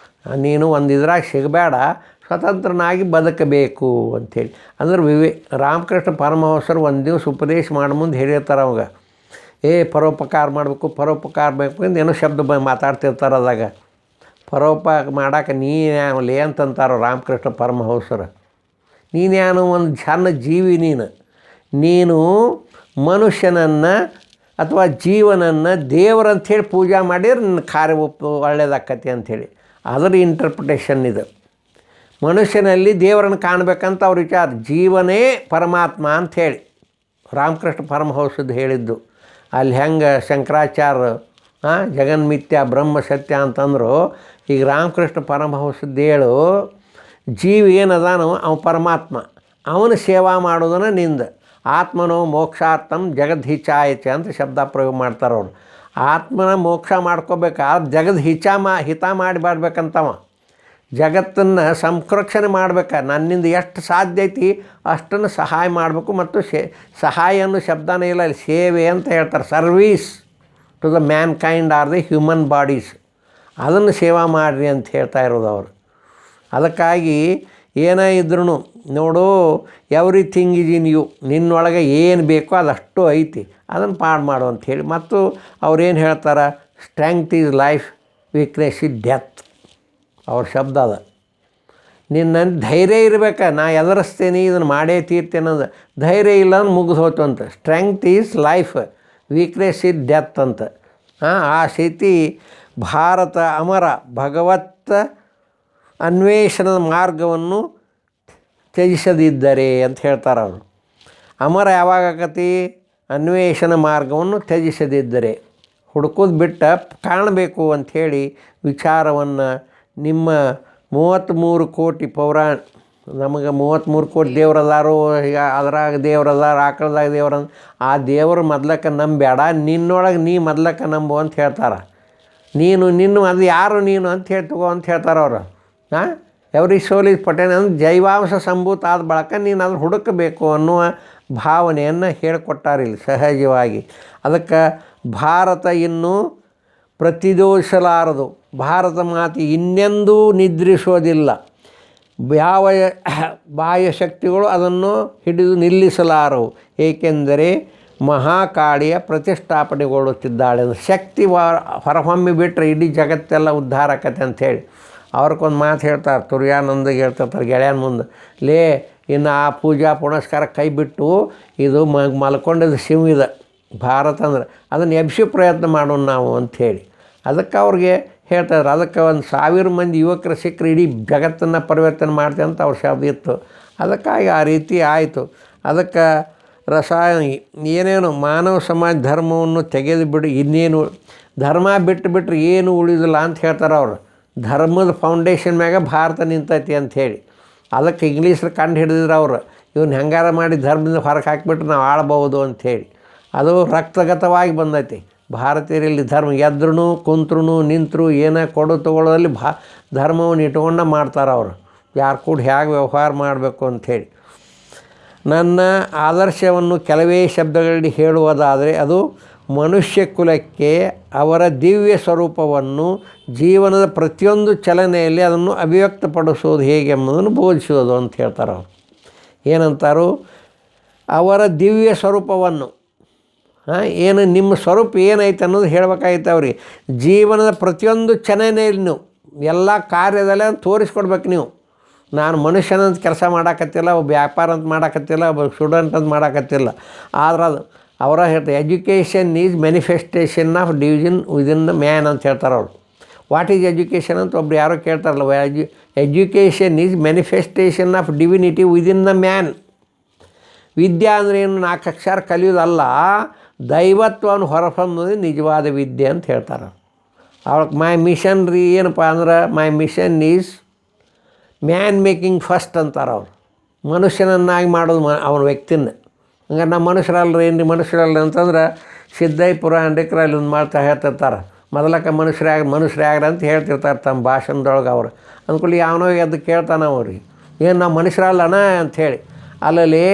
ನೀನು ಒಂದು ಇದ್ರಾಗ ಸಿಗಬೇಡ, ಸ್ವತಂತ್ರನಾಗಿ ಬದುಕಬೇಕು ಅಂಥೇಳಿ. ಅಂದ್ರೆ ರಾಮಕೃಷ್ಣ ಪರಮಹಂಸರು ಒಂದು ದಿವಸ ಉಪದೇಶ ಮಾಡಿ ಮುಂದೆ ಹೇಳಿರ್ತಾರೆ ಅವಾಗ. ಪರೋಪಕಾರ ಮಾಡಬೇಕು, ಪರೋಪಕಾರ ಬೇಕು ಅಂತ ಏನೋ ಶಬ್ದ ಮಾತಾಡ್ತಿರ್ತಾರೆ. ಅದಾಗ ಪರೋಪಕಾರ ಮಾಡೋಕೆ ನೀನ್ಯಾವಲೇ ಅಂತಂತಾರೋ ರಾಮಕೃಷ್ಣ ಪರಮಹಂಸರು. ನೀನ್ಯಾನು ಒಂದು ಸಣ್ಣ ಜೀವಿ. ನೀನು ಮನುಷ್ಯನನ್ನು ಅಥವಾ ಜೀವನನ್ನು ದೇವರಂಥೇಳಿ ಪೂಜೆ ಮಾಡಿದ್ರೆ ನಿನ್ನ ಕಾರ್ಯ ಒಳ್ಳೆಯದಾಕತಿ ಅಂಥೇಳಿ. ಅದರ ಇಂಟರ್ಪ್ರಿಟೇಷನ್ ಇದು. ಮನುಷ್ಯನಲ್ಲಿ ದೇವರನ್ನು ಕಾಣಬೇಕಂತ ಅವ್ರ ವಿಚಾರ. ಜೀವನೇ ಪರಮಾತ್ಮ ಅಂಥೇಳಿ ರಾಮಕೃಷ್ಣ ಪರಮಹಂಸದ್ದು ಹೇಳಿದ್ದು. ಅಲ್ಲಿ ಹೆಂಗೆ ಶಂಕರಾಚಾರ್ಯ ಜಗನ್ಮಿಥ್ಯ ಬ್ರಹ್ಮ ಸತ್ಯ ಅಂತಂದರು, ಈಗ ರಾಮಕೃಷ್ಣ ಪರಮಹಂಸದ್ದು ಹೇಳು, ಜೀವಿ ಏನದಾನು ಅವ ಪರಮಾತ್ಮ, ಅವನ ಸೇವಾ ಮಾಡೋದನ್ನು ನಿಂದ. ಆತ್ಮನೋ ಮೋಕ್ಷಾರ್ಥಂ ಜಗದ್ಹಿಚಾಯಚ ಅಂತ ಶಬ್ದ ಪ್ರಯೋಗ ಮಾಡ್ತಾರವ್ರು. ಆತ್ಮನ ಮೋಕ್ಷ ಮಾಡ್ಕೋಬೇಕಾದ್ರೆ ಜಗದ್ ಹಿತ ಮಾಡಿ ಬಾಡ್ಬೇಕಂತವ. ಜಗತ್ತನ್ನು ಸಂರಕ್ಷಣೆ ಮಾಡ್ಬೇಕು. ನನ್ನಿಂದ ಎಷ್ಟು ಸಾಧ್ಯ ಐತಿ ಅಷ್ಟನ್ನು ಸಹಾಯ ಮಾಡಬೇಕು. ಮತ್ತು ಸಹಾಯ ಅನ್ನೋ ಶಬ್ದನೇ ಇಲ್ಲ, ಅಲ್ಲಿ ಸೇವೆ ಅಂತ ಹೇಳ್ತಾರೆ. Service to the mankind or the human bodies. ಅದನ್ನು ಸೇವಾ ಮಾಡಿರಿ ಅಂತ ಹೇಳ್ತಾ ಇರೋದು ಅವರು. ಅದಕ್ಕಾಗಿ ಏನೇ ಇದ್ರೂ ನೋಡು, ಎವ್ರಿಥಿಂಗ್ ಈಸ್ ಇನ್ ಯು. ನಿನ್ನೊಳಗೆ ಏನು ಬೇಕೋ ಅದಷ್ಟು ಐತಿ, ಅದನ್ನು ಪಾಡು ಮಾಡು ಅಂಥೇಳಿ. ಮತ್ತು ಅವ್ರೇನು ಹೇಳ್ತಾರೆ? Strength is life, weakness is death. ಅವ್ರ ಶಬ್ದ ಅದ. ನಿನ್ನ ಧೈರ್ಯ ಇರಬೇಕು. ನಾ ಎದುರಿಸ್ತೇನೆ, ಇದನ್ನು ಮಾಡೇ ತೀರ್ತೇನೆ ಅನ್ನೋದು. ಧೈರ್ಯ ಇಲ್ಲ ಅಂದ್ರೆ ಮುಗಿದು ಹೋಯ್ತು ಅಂತ. Strength is life, weakness is death ಅಂತ. ಆ ಸ್ಥಿತಿ ಭಾರತ ಅಮರ ಭಗವತ್ ಅನ್ವೇಷಣದ ಮಾರ್ಗವನ್ನು ತ್ಯಜಿಸದಿದ್ದರೆ ಅಂತ ಹೇಳ್ತಾರೆ ಅವರು. ಅಮರ ಯಾವಾಗ ಆಕತಿ? ಅನ್ವೇಷಣ ಮಾರ್ಗವನ್ನು ತ್ಯಜಿಸದಿದ್ದರೆ. ಹುಡ್ಕೋದು ಬಿಟ್ಟು ಕಾಣಬೇಕು ಅಂಥೇಳಿ ವಿಚಾರವನ್ನು ನಿಮ್ಮ 33 ಕೋಟಿ ನಮಗೆ 33 ಕೋಟಿ ದೇವ್ರದಾರು. ಈಗ ಅದ್ರಾಗ ದೇವ್ರದಾರ, ಆಕಳದಾಗ ದೇವ್ರ. ಆ ದೇವ್ರ ಮೊದ್ಲಕ್ಕೆ ನಂಬೇಡ, ನಿನ್ನೊಳಗೆ ನೀ ಮೊದ್ಲಕ್ಕೆ ನಂಬು ಅಂತ ಹೇಳ್ತಾರೆ. ನೀನು ಅದು ಯಾರು ನೀನು ಅಂತ ಹೇಳ್ತಗೋ ಅಂತ ಹೇಳ್ತಾರೆ ಅವರು. ಎವ್ರಿ ಸೋಲ್ ಈಸ್ ಪಟೇನ್ ಅಂದ್ರೆ ಜೈವಾಂಶ ಸಂಭೂತ ಆದ ಬಳಕ ನೀನು ಅದನ್ನು ಹುಡುಕಬೇಕು ಅನ್ನುವ ಭಾವನೆಯನ್ನು ಹೇಳಿಕೊಟ್ಟಾರಿಲ್ಲಿ ಸಹಜವಾಗಿ. ಅದಕ್ಕೆ ಭಾರತ ಇನ್ನೂ ಪ್ರತಿದೋಷಲಾರದು. ಭಾರತ ಮಾತೆ ಇನ್ನೆಂದೂ ನಿದ್ರಿಸೋದಿಲ್ಲ. ಯಾವ ಬಾಹ್ಯ ಶಕ್ತಿಗಳು ಅದನ್ನು ಹಿಡಿದು ನಿಲ್ಲಿಸಲಾರವು. ಏಕೆಂದರೆ ಮಹಾಕಾಳಿಯ ಪ್ರತಿಷ್ಠಾಪನೆಗೊಳ್ಳುತ್ತಿದ್ದಾಳೆ. ಶಕ್ತಿ ಹೊರಹೊಮ್ಮಿ ಬಿಟ್ಟರೆ ಇಡೀ ಜಗತ್ತೆಲ್ಲ ಉದ್ಧಾರ ಆಕತೆ ಅಂಥೇಳಿ ಅವ್ರಿಗೊಂದು ಮಾತು ಹೇಳ್ತಾರೆ. ತುರ್ಯಾನಂದಗೆ ಹೇಳ್ತಿರ್ತಾರೆ ಗೆಳೆಯನ ಮುಂದೆ, ಇನ್ನು ಆ ಪೂಜಾ ಪುನಸ್ಕಾರ ಕೈ ಬಿಟ್ಟು ಇದು ಮಲ್ಕೊಂಡಿದ್ದು ಶಿವಿದ ಭಾರತ ಅಂದ್ರೆ ಅದನ್ನು ಎಬ್ಸಿ ಪ್ರಯತ್ನ ಮಾಡೋಣ ನಾವು ಅಂಥೇಳಿ ಅದಕ್ಕೆ ಅವ್ರಿಗೆ ಹೇಳ್ತಾಯಿದ್ರು. ಅದಕ್ಕೆ 1000 ಮಂದಿ ಯುವಕರು ಸಿಕ್ಕರೆ ಇಡೀ ಜಗತ್ತನ್ನು ಪರಿವರ್ತನೆ ಮಾಡ್ತೀವಿ ಅಂತ ಅವ್ರ ಶಬ್ದ ಇತ್ತು. ಅದಕ್ಕಾಗಿ ಆ ರೀತಿ ಆಯಿತು. ಅದಕ್ಕೆ ಏನೇನು ಮಾನವ ಸಮಾಜ ಧರ್ಮವನ್ನು ತೆಗೆದು ಬಿಡು, ಇನ್ನೇನು ಧರ್ಮ ಬಿಟ್ಟರೆ ಏನು ಉಳಿದಿಲ್ಲ ಅಂತ ಹೇಳ್ತಾರೆ ಅವರು. ಧರ್ಮದ ಫೌಂಡೇಶನ್ ಮ್ಯಾಗ ಭಾರತ ನಿಂತೈತಿ ಅಂಥೇಳಿ. ಅದಕ್ಕೆ ಇಂಗ್ಲೀಷರು ಕಂಡು ಹಿಡಿದಿದ್ರು ಅವರು. ಇವನ್ನ ಹೆಂಗಾರ ಮಾಡಿ ಧರ್ಮದಿಂದ ಹೊರಗೆ ಹಾಕಿಬಿಟ್ರೆ ನಾವು ಆಳ್ಬೋದು ಅಂಥೇಳಿ. ಅದು ರಕ್ತಗತವಾಗಿ ಬಂದೈತಿ. ಭಾರತೀಯರಲ್ಲಿ ಧರ್ಮ ಎದ್ರೂ ಕುಂತ್ರು ನಿಂತರು ಏನೇ ಕೊಡು ತೊಗೊಳ್ಳೋದಲ್ಲಿ ಧರ್ಮವನ್ನು ಇಟ್ಕೊಂಡು ಮಾಡ್ತಾರೆ ಅವರು. ಯಾರು ಕೂಡ ಹೇಗೆ ವ್ಯವಹಾರ ಮಾಡಬೇಕು ಅಂಥೇಳಿ. ನನ್ನ ಆದರ್ಶವನ್ನು ಕೆಲವೇ ಶಬ್ದಗಳಲ್ಲಿ ಹೇಳುವುದಾದರೆ ಅದು ಮನುಷ್ಯ ಕುಲಕ್ಕೆ ಅವರ ದಿವ್ಯ ಸ್ವರೂಪವನ್ನು ಜೀವನದ ಪ್ರತಿಯೊಂದು ಚಲನೆಯಲ್ಲಿ ಅದನ್ನು ಅಭಿವ್ಯಕ್ತಪಡಿಸೋದು ಹೇಗೆ ಎಂಬುದನ್ನು ಬೋಧಿಸೋದು ಅಂತ ಹೇಳ್ತಾರೆ ಅವರು. ಏನಂತಾರೋ ಅವರ ದಿವ್ಯ ಸ್ವರೂಪವನ್ನು, ಏನು ನಿಮ್ಮ ಸ್ವರೂಪ ಏನೈತೆ ಅನ್ನೋದು ಹೇಳ್ಬೇಕಾಗಿತ್ತು ಅವ್ರಿಗೆ. ಜೀವನದ ಪ್ರತಿಯೊಂದು ಚಲನೆಯಲ್ಲಿ ನೀವು ಎಲ್ಲ ಕಾರ್ಯದಲ್ಲೇ ತೋರಿಸ್ಕೊಡ್ಬೇಕು. ನೀವು ನಾನು ಮನುಷ್ಯನಂತ ಕೆಲಸ ಮಾಡೋಕತ್ತಿಲ್ಲ, ಒಬ್ಬ ವ್ಯಾಪಾರ ಅಂತ ಮಾಡೋಕತ್ತಿಲ್ಲ, ಒಬ್ಬ ಸ್ಟೂಡೆಂಟ್ ಅಂತ ಮಾಡೋಕತ್ತಿಲ್ಲ. ಆದ್ರೆ ಅದು ಅವರ ಹೇಳ್ತಾರೆ education is manifestation of division within the man ಅಂತ ಹೇಳ್ತಾರೆ ಅವರು. ವಾಟ್ ಈಸ್ ಎಜುಕೇಷನ್ ಅಂತ ಒಬ್ರು ಯಾರೋ ಕೇಳ್ತಾರಲ್ಲ. Education is manifestation of divinity within the man. ವಿದ್ಯೆ ಅಂದರೆ ಏನು 4 ಅಕ್ಷರ ಕಲಿಯೋದಲ್ಲ, ದೈವತ್ವವನ್ನು ಹೊರಹೊಮ್ಮೋದು ನಿಜವಾದ ವಿದ್ಯೆ ಅಂತ ಹೇಳ್ತಾರೆ. ಅವ್ರಿಗೆ ಮೈ ಮಿಷನ್ ರೀ ಏನಪ್ಪ ಅಂದ್ರೆ, my mission is man making first ಅಂತಾರೆ ಅವ್ರು. ಮನುಷ್ಯನನ್ನಾಗಿ ಮಾಡೋದು ಅವನ ವ್ಯಕ್ತಿನ. ಹಂಗಾರೆ ನಮ್ಮ ಮನುಷ್ಯರಲ್ರಿ ಏನು ರೀ ಮನುಷ್ಯರಲ್ಲ ಅಂತಂದ್ರೆ ಸಿದ್ದಯ್ಯ ಪುರಾಣಿಕರಲ್ಲಿ ಒಂದು ಮಾಡ್ತಾ ಹೇಳ್ತಿರ್ತಾರೆ, ಮೊದಲಕ್ಕೆ ಮನುಷ್ಯರಾಗ್ರಿ ಅಂತ ಹೇಳ್ತಿರ್ತಾರೆ ತಮ್ಮ ಭಾಷಣದೊಳಗೆ ಅವರು. ಅಂದ್ಕೊಳ್ಳಿ ಯಾವನೋ ಎದ್ದು ಕೇಳ್ತಾನೆ ಅವ್ರಿಗೆ, ಏನು ನಾವು ಮನುಷ್ಯರಲ್ಲಣ್ಣ ಅಂಥೇಳಿ. ಅಲ್ಲಲ್ಲಿ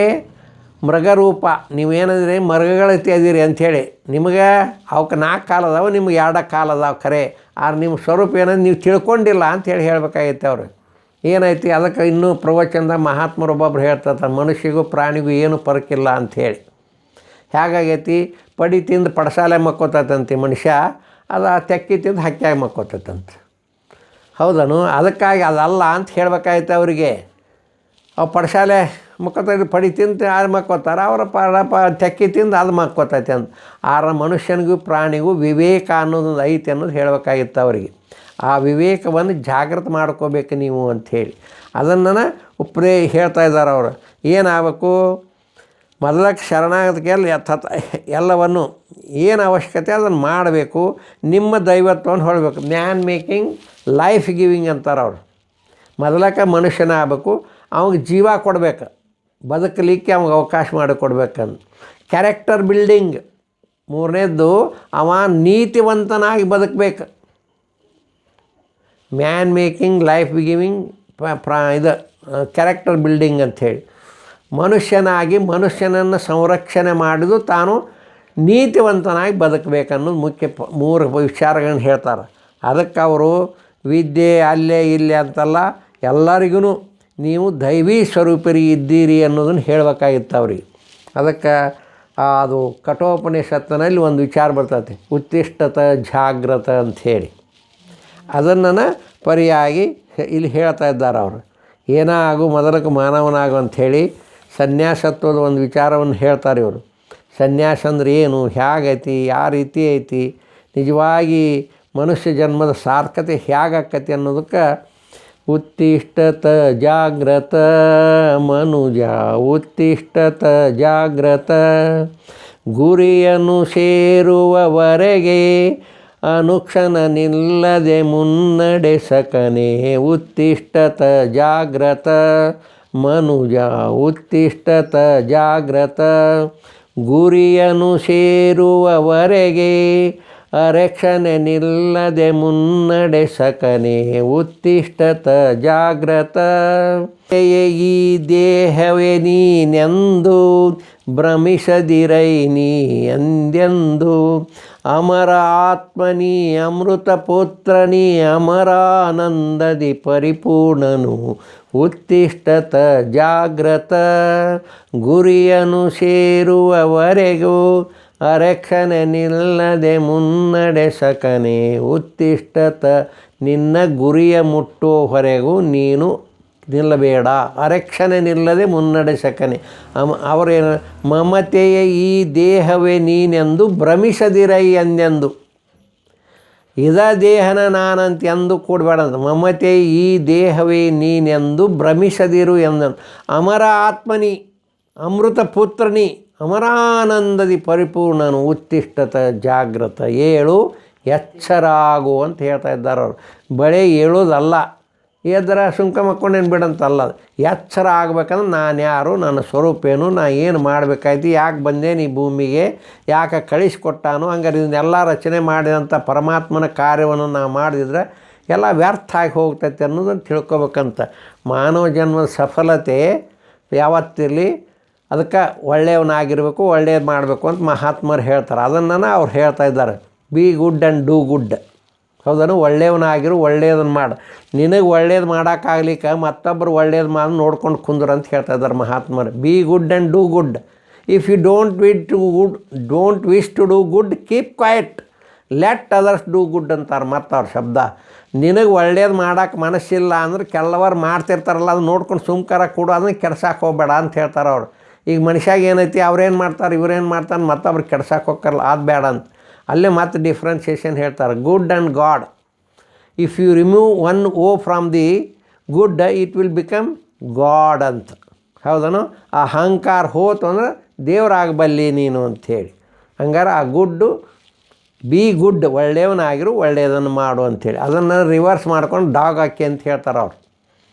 ಮೃಗರೂಪ ನೀವೇನಂದ್ರೆ ಮೃಗಗಳೈತಿ ಅದೀರಿ ಅಂಥೇಳಿ, ನಿಮಗೆ ಅವಕ್ಕೆ 4 ಕಾಲು ಅದಾವೆ, ನಿಮ್ಗೆ 2 ಕಾಲು ಅದಾವೆ ಖರೆ. ಆದ್ರೆ ನಿಮ್ಮ ಸ್ವರೂಪ ಏನಂದ್ರೆ ನೀವು ತಿಳ್ಕೊಂಡಿಲ್ಲ ಅಂಥೇಳಿ ಹೇಳ್ಬೇಕಾಗೈತೆ ಅವ್ರು. ಏನೈತಿ ಅದಕ್ಕೆ ಇನ್ನೂ ಪ್ರವಚನದ ಮಹಾತ್ಮರು ಒಬ್ಬೊಬ್ರು ಹೇಳ್ತಾರೆ, ಮನುಷ್ಯಗೂ ಪ್ರಾಣಿಗೂ ಏನು ಪರಕಿಲ್ಲ ಅಂಥೇಳಿ. ಹೇಗಾಗೈತಿ, ಪಡಿ ತಿಂದು ಪಡಸಾಲೆ ಮಕ್ಕೋತೈತಂತೆ ಮನುಷ್ಯ, ಅದು ತೆಕ್ಕಿ ತಿಂದು ಹಕ್ಕಿಯಾಗಿ ಮಕ್ಕೋತೈತಂತೆ. ಹೌದನು? ಅದಕ್ಕಾಗಿ ಅದಲ್ಲ ಅಂತ ಹೇಳ್ಬೇಕಾಯ್ತು ಅವರಿಗೆ. ಅವು ಪಡಸಾಲೆ ಮಕ್ಕೋತೈತೆ, ಪಡಿ ತಿಂದು ಯಾರು ಮಕ್ಕೋತಾರೆ, ಅವರ ತೆಕ್ಕಿ ತಿಂದು ಅದು ಮಕ್ಕೋತೈತೆ ಅಂತ. ಆರ ಮನುಷ್ಯನಿಗೂ ಪ್ರಾಣಿಗೂ ವಿವೇಕ ಅನ್ನೋದೊಂದು ಐತಿ ಅನ್ನೋದು ಹೇಳ್ಬೇಕಾಗಿತ್ತು ಅವರಿಗೆ. ಆ ವಿವೇಕವನ್ನು ಜಾಗೃತ ಮಾಡ್ಕೋಬೇಕು ನೀವು ಅಂಥೇಳಿ ಅದನ್ನು ಹೇಳ್ತಾ ಇದ್ದಾರೆ ಅವರು. ಏನಾಗಬೇಕು, ಮೊದಲಕ್ಕೆ ಶರಣಾಗತಿಗೆ ಎಲ್ಲವನ್ನು ಏನು ಅವಶ್ಯಕತೆ ಅದನ್ನು ಮಾಡಬೇಕು. ನಿಮ್ಮ ದೈವತ್ವವನ್ನು ಹೊಳಬೇಕು. ಮ್ಯಾನ್ ಮೇಕಿಂಗ್ ಲೈಫ್ ಗಿವಿಂಗ್ ಅಂತಾರೆ ಅವರು. ಮೊದಲಕ್ಕೆ ಮನುಷ್ಯನ ಆಗಬೇಕು, ಅವಾಗ ಜೀವ ಕೊಡಬೇಕು, ಬದುಕಲಿಕ್ಕೆ ಅವಾಗ ಅವಕಾಶ ಮಾಡಿಕೊಡ್ಬೇಕಂತ. ಕ್ಯಾರೆಕ್ಟರ್ ಬಿಲ್ಡಿಂಗ್ 3ನೇದ್ದು, ಅವ ನೀತಿವಂತನಾಗಿ ಬದುಕಬೇಕು. ಮ್ಯಾನ್ ಮೇಕಿಂಗ್ ಲೈಫ್ ಗಿವಿಂಗ್ ಇದು ಕ್ಯಾರೆಕ್ಟರ್ ಬಿಲ್ಡಿಂಗ್ ಅಂಥೇಳಿ. ಮನುಷ್ಯನಾಗಿ ಮನುಷ್ಯನನ್ನು ಸಂರಕ್ಷಣೆ ಮಾಡಿದು ತಾನು ನೀತಿವಂತನಾಗಿ ಬದುಕಬೇಕನ್ನೋದು ಮುಖ್ಯ 3 ವಿಚಾರಗಳನ್ನ ಹೇಳ್ತಾರೆ. ಅದಕ್ಕೆ ಅವರು ವಿದ್ಯೆ ಅಲ್ಲೇ ಇಲ್ಲೇ ಅಂತಲ್ಲ, ಎಲ್ಲರಿಗೂ ನೀವು ದೈವೀ ಸ್ವರೂಪರಿ ಇದ್ದೀರಿ ಅನ್ನೋದನ್ನು ಹೇಳಬೇಕಾಗಿತ್ತು ಅವ್ರಿಗೆ. ಅದಕ್ಕೆ ಅದು ಕಠೋಪನಿಷತ್ತಿನಲ್ಲಿ ಒಂದು ವಿಚಾರ ಬರ್ತೈತೆ, ಉತ್ತಿಷ್ಠತ ಜಾಗ್ರತ ಅಂಥೇಳಿ. ಅದನ್ನು ಪರಿಯಾಗಿ ಇಲ್ಲಿ ಹೇಳ್ತಾ ಇದ್ದಾರೆ ಅವರು. ಏನಾಗು ಮೊದಲಕ್ಕೆ ಮಾನವನಾಗು ಅಂಥೇಳಿ ಸನ್ಯಾಸತ್ವದ ಒಂದು ವಿಚಾರವನ್ನು ಹೇಳ್ತಾರೆ ಇವರು. ಸನ್ಯಾಸ ಅಂದ್ರೆ ಏನು, ಹೇಗೈತಿ, ಯಾವ ರೀತಿ ಐತಿ, ನಿಜವಾಗಿ ಮನುಷ್ಯ ಜನ್ಮದ ಸಾರ್ಥಕತೆ ಹೇಗಾಕತಿ ಅನ್ನೋದಕ್ಕೆ ಉತ್ತಿಷ್ಠತ ಜಾಗ್ರತ ಮನುಜ ಉತ್ತಿಷ್ಠತ ಜಾಗ್ರತ ಗುರಿಯನ್ನು ಸೇರುವವರೆಗೆ ಅನುಕ್ಷಣ ನಿಲ್ಲದೆ ಮುನ್ನಡೆಸಕನೆ ಉತ್ತಿಷ್ಠತ ಜಾಗ್ರತ ಮನುಜ ಉತ್ತಿಷ್ಠತ ಜಾಗ್ರತ ಗುರಿಯನ್ನು ಸೇರುವವರೆಗೆ ಅರಕ್ಷಣೆ ನಿಲ್ಲದೆ ಮುನ್ನಡೆಸಕನೆ ಉತ್ತಿಷ್ಠತ ಜಾಗ್ರತ. ಈ ದೇಹವೇ ನೀನೆಂದು ಭ್ರಮಿಸದಿರೈ ನೀ ಎಂದೆಂದು ಅಮರ ಆತ್ಮನಿ ಅಮೃತ ಪುತ್ರನಿ ಅಮರಾನಂದದಿ ಪರಿಪೂರ್ಣನು ಉತ್ತಿಷ್ಠತ ಜಾಗ್ರತ ಗುರಿಯನ್ನು ಸೇರುವವರೆಗೂ ಅರಕ್ಷಣೆ ನಿಲ್ಲದೆ ಮುನ್ನಡೆಸಕನೆ ಉತ್ತಿಷ್ಠತ. ನಿನ್ನ ಗುರಿಯ ಮುಟ್ಟುವವರೆಗೂ ನೀನು ನಿಲ್ಲಬೇಡ, ಅರಕ್ಷಣೆ ನಿಲ್ಲದೆ ಮುನ್ನಡೆಸಕನೆ. ಅವರೇನು ಮಮತೆಯ ಈ ದೇಹವೇ ನೀನೆಂದು ಭ್ರಮಿಸದಿರೈ ಎಂದೆಂದು. ಇದ ದೇಹನ ನಾನಂತ ಎಂದು ಕೂಡಬೇಡ ಅಂತ. ಮಮತೆ ಈ ದೇಹವೇ ನೀನೆಂದು ಭ್ರಮಿಸದಿರು ಎಂದನು. ಅಮರ ಆತ್ಮನಿ ಅಮೃತ ಪುತ್ರನಿ ಅಮರಾನಂದದಿ ಪರಿಪೂರ್ಣನು ಉತ್ತಿಷ್ಠತ ಜಾಗ್ರತ. ಏಳು ಎಚ್ಚರ ಆಗು ಅಂತ ಹೇಳ್ತಾ ಇದ್ದಾರೆ ಅವರು. ಬಳೆ ಏಳೋದಲ್ಲ, ಎದ್ದರ ಸುಂಕ ಮಕ್ಕೊಂಡೇನು ಬಿಡಂತಲ್ಲ. ಎಚ್ಚರ ಆಗ್ಬೇಕಂದ್ರೆ ನಾನು ಯಾರು, ನನ್ನ ಸ್ವರೂಪ ಏನು, ನಾನು ಏನು ಮಾಡಬೇಕಾಯ್ತು, ಯಾಕೆ ಬಂದೇನು ಈ ಭೂಮಿಗೆ, ಯಾಕೆ ಕಳಿಸ್ಕೊಟ್ಟಾನು. ಹಂಗಾರೆ ಇದನ್ನೆಲ್ಲ ರಚನೆ ಮಾಡಿದಂಥ ಪರಮಾತ್ಮನ ಕಾರ್ಯವನ್ನು ನಾವು ಮಾಡಿದ್ರೆ ಎಲ್ಲ ವ್ಯರ್ಥ ಆಗಿ ಹೋಗ್ತೈತೆ ಅನ್ನೋದನ್ನು ತಿಳ್ಕೊಬೇಕಂತ. ಮಾನವ ಜನ್ಮದ ಸಫಲತೆ ಯಾವತ್ತಿರಲಿ ಅದಕ್ಕೆ ಒಳ್ಳೆಯವನಾಗಿರಬೇಕು, ಒಳ್ಳೆಯದು ಮಾಡಬೇಕು ಅಂತ ಮಹಾತ್ಮರು ಹೇಳ್ತಾರೆ. ಅದನ್ನು ಅವ್ರು ಹೇಳ್ತಾ ಇದ್ದಾರೆ. Be good and do good. ಹೌದನು? ಒಳ್ಳೆಯವನಾಗಿರು, ಒಳ್ಳೆಯದನ್ನು ಮಾಡು. ನಿನಗೆ ಒಳ್ಳೇದು ಮಾಡೋಕ್ಕಾಗ್ಲಿಕ್ಕೆ ಮತ್ತೊಬ್ಬರು ಒಳ್ಳೇದು ಮಾಡಿ ನೋಡ್ಕೊಂಡು ಕುಂದ್ರು ಅಂತ ಹೇಳ್ತಾ ಇದ್ದಾರೆ ಮಹಾತ್ಮರು. Be good and do good. If you don't wish to do good keep quiet, let others do good ಅಂತಾರೆ ಮತ್ತು ಅವ್ರ ಶಬ್ದ. ನಿನಗೆ ಒಳ್ಳೇದು ಮಾಡೋಕ್ಕೆ ಮನಸ್ಸಿಲ್ಲ ಅಂದ್ರೆ ಕೆಲವರು ಮಾಡ್ತಿರ್ತಾರಲ್ಲ, ಅದು ನೋಡ್ಕೊಂಡು ಸುಮ್ಕಾರ ಕೊಡು, ಅದನ್ನು ಕೆಡ್ಸಕ್ಕೆ ಹೋಗಬೇಡ ಅಂತ ಹೇಳ್ತಾರೆ ಅವರು. ಈಗ ಮನುಷ್ಯಾಗ ಏನೈತಿ, ಅವ್ರೇನು ಮಾಡ್ತಾರೆ, ಇವ್ರೇನು ಮಾಡ್ತಾನೆ, ಮತ್ತೊಬ್ರು ಕೆಡ್ಸಕ್ಕೆ ಹೋಗ್ತಾರಲ್ಲ, ಅದು ಬೇಡ ಅಂತ. ಅಲ್ಲೇ ಮತ್ತೆ ಡಿಫ್ರೆನ್ಸಿಯೇಷನ್ ಹೇಳ್ತಾರೆ. Good and god. If you remove one o from the good it will become god ಅಂತ. ಹೌದನು? ಆ ಅಹಂಕಾರ ಹೋತು ಅಂದ್ರೆ ದೇವರಾಗಬಲ್ಲಿ ನೀನು ಅಂಥೇಳಿ. ಹಂಗಾರೆ ಆ ಗುಡ್ಡು ಬಿ ಗುಡ್, ಒಳ್ಳೆಯವನಾಗಿರು, ಒಳ್ಳೆಯದನ್ನು ಮಾಡು ಅಂಥೇಳಿ. ಅದನ್ನು ರಿವರ್ಸ್ ಮಾಡ್ಕೊಂಡು ಡಾಗ್ ಹಾಕಿ ಅಂತ ಹೇಳ್ತಾರೆ ಅವ್ರು.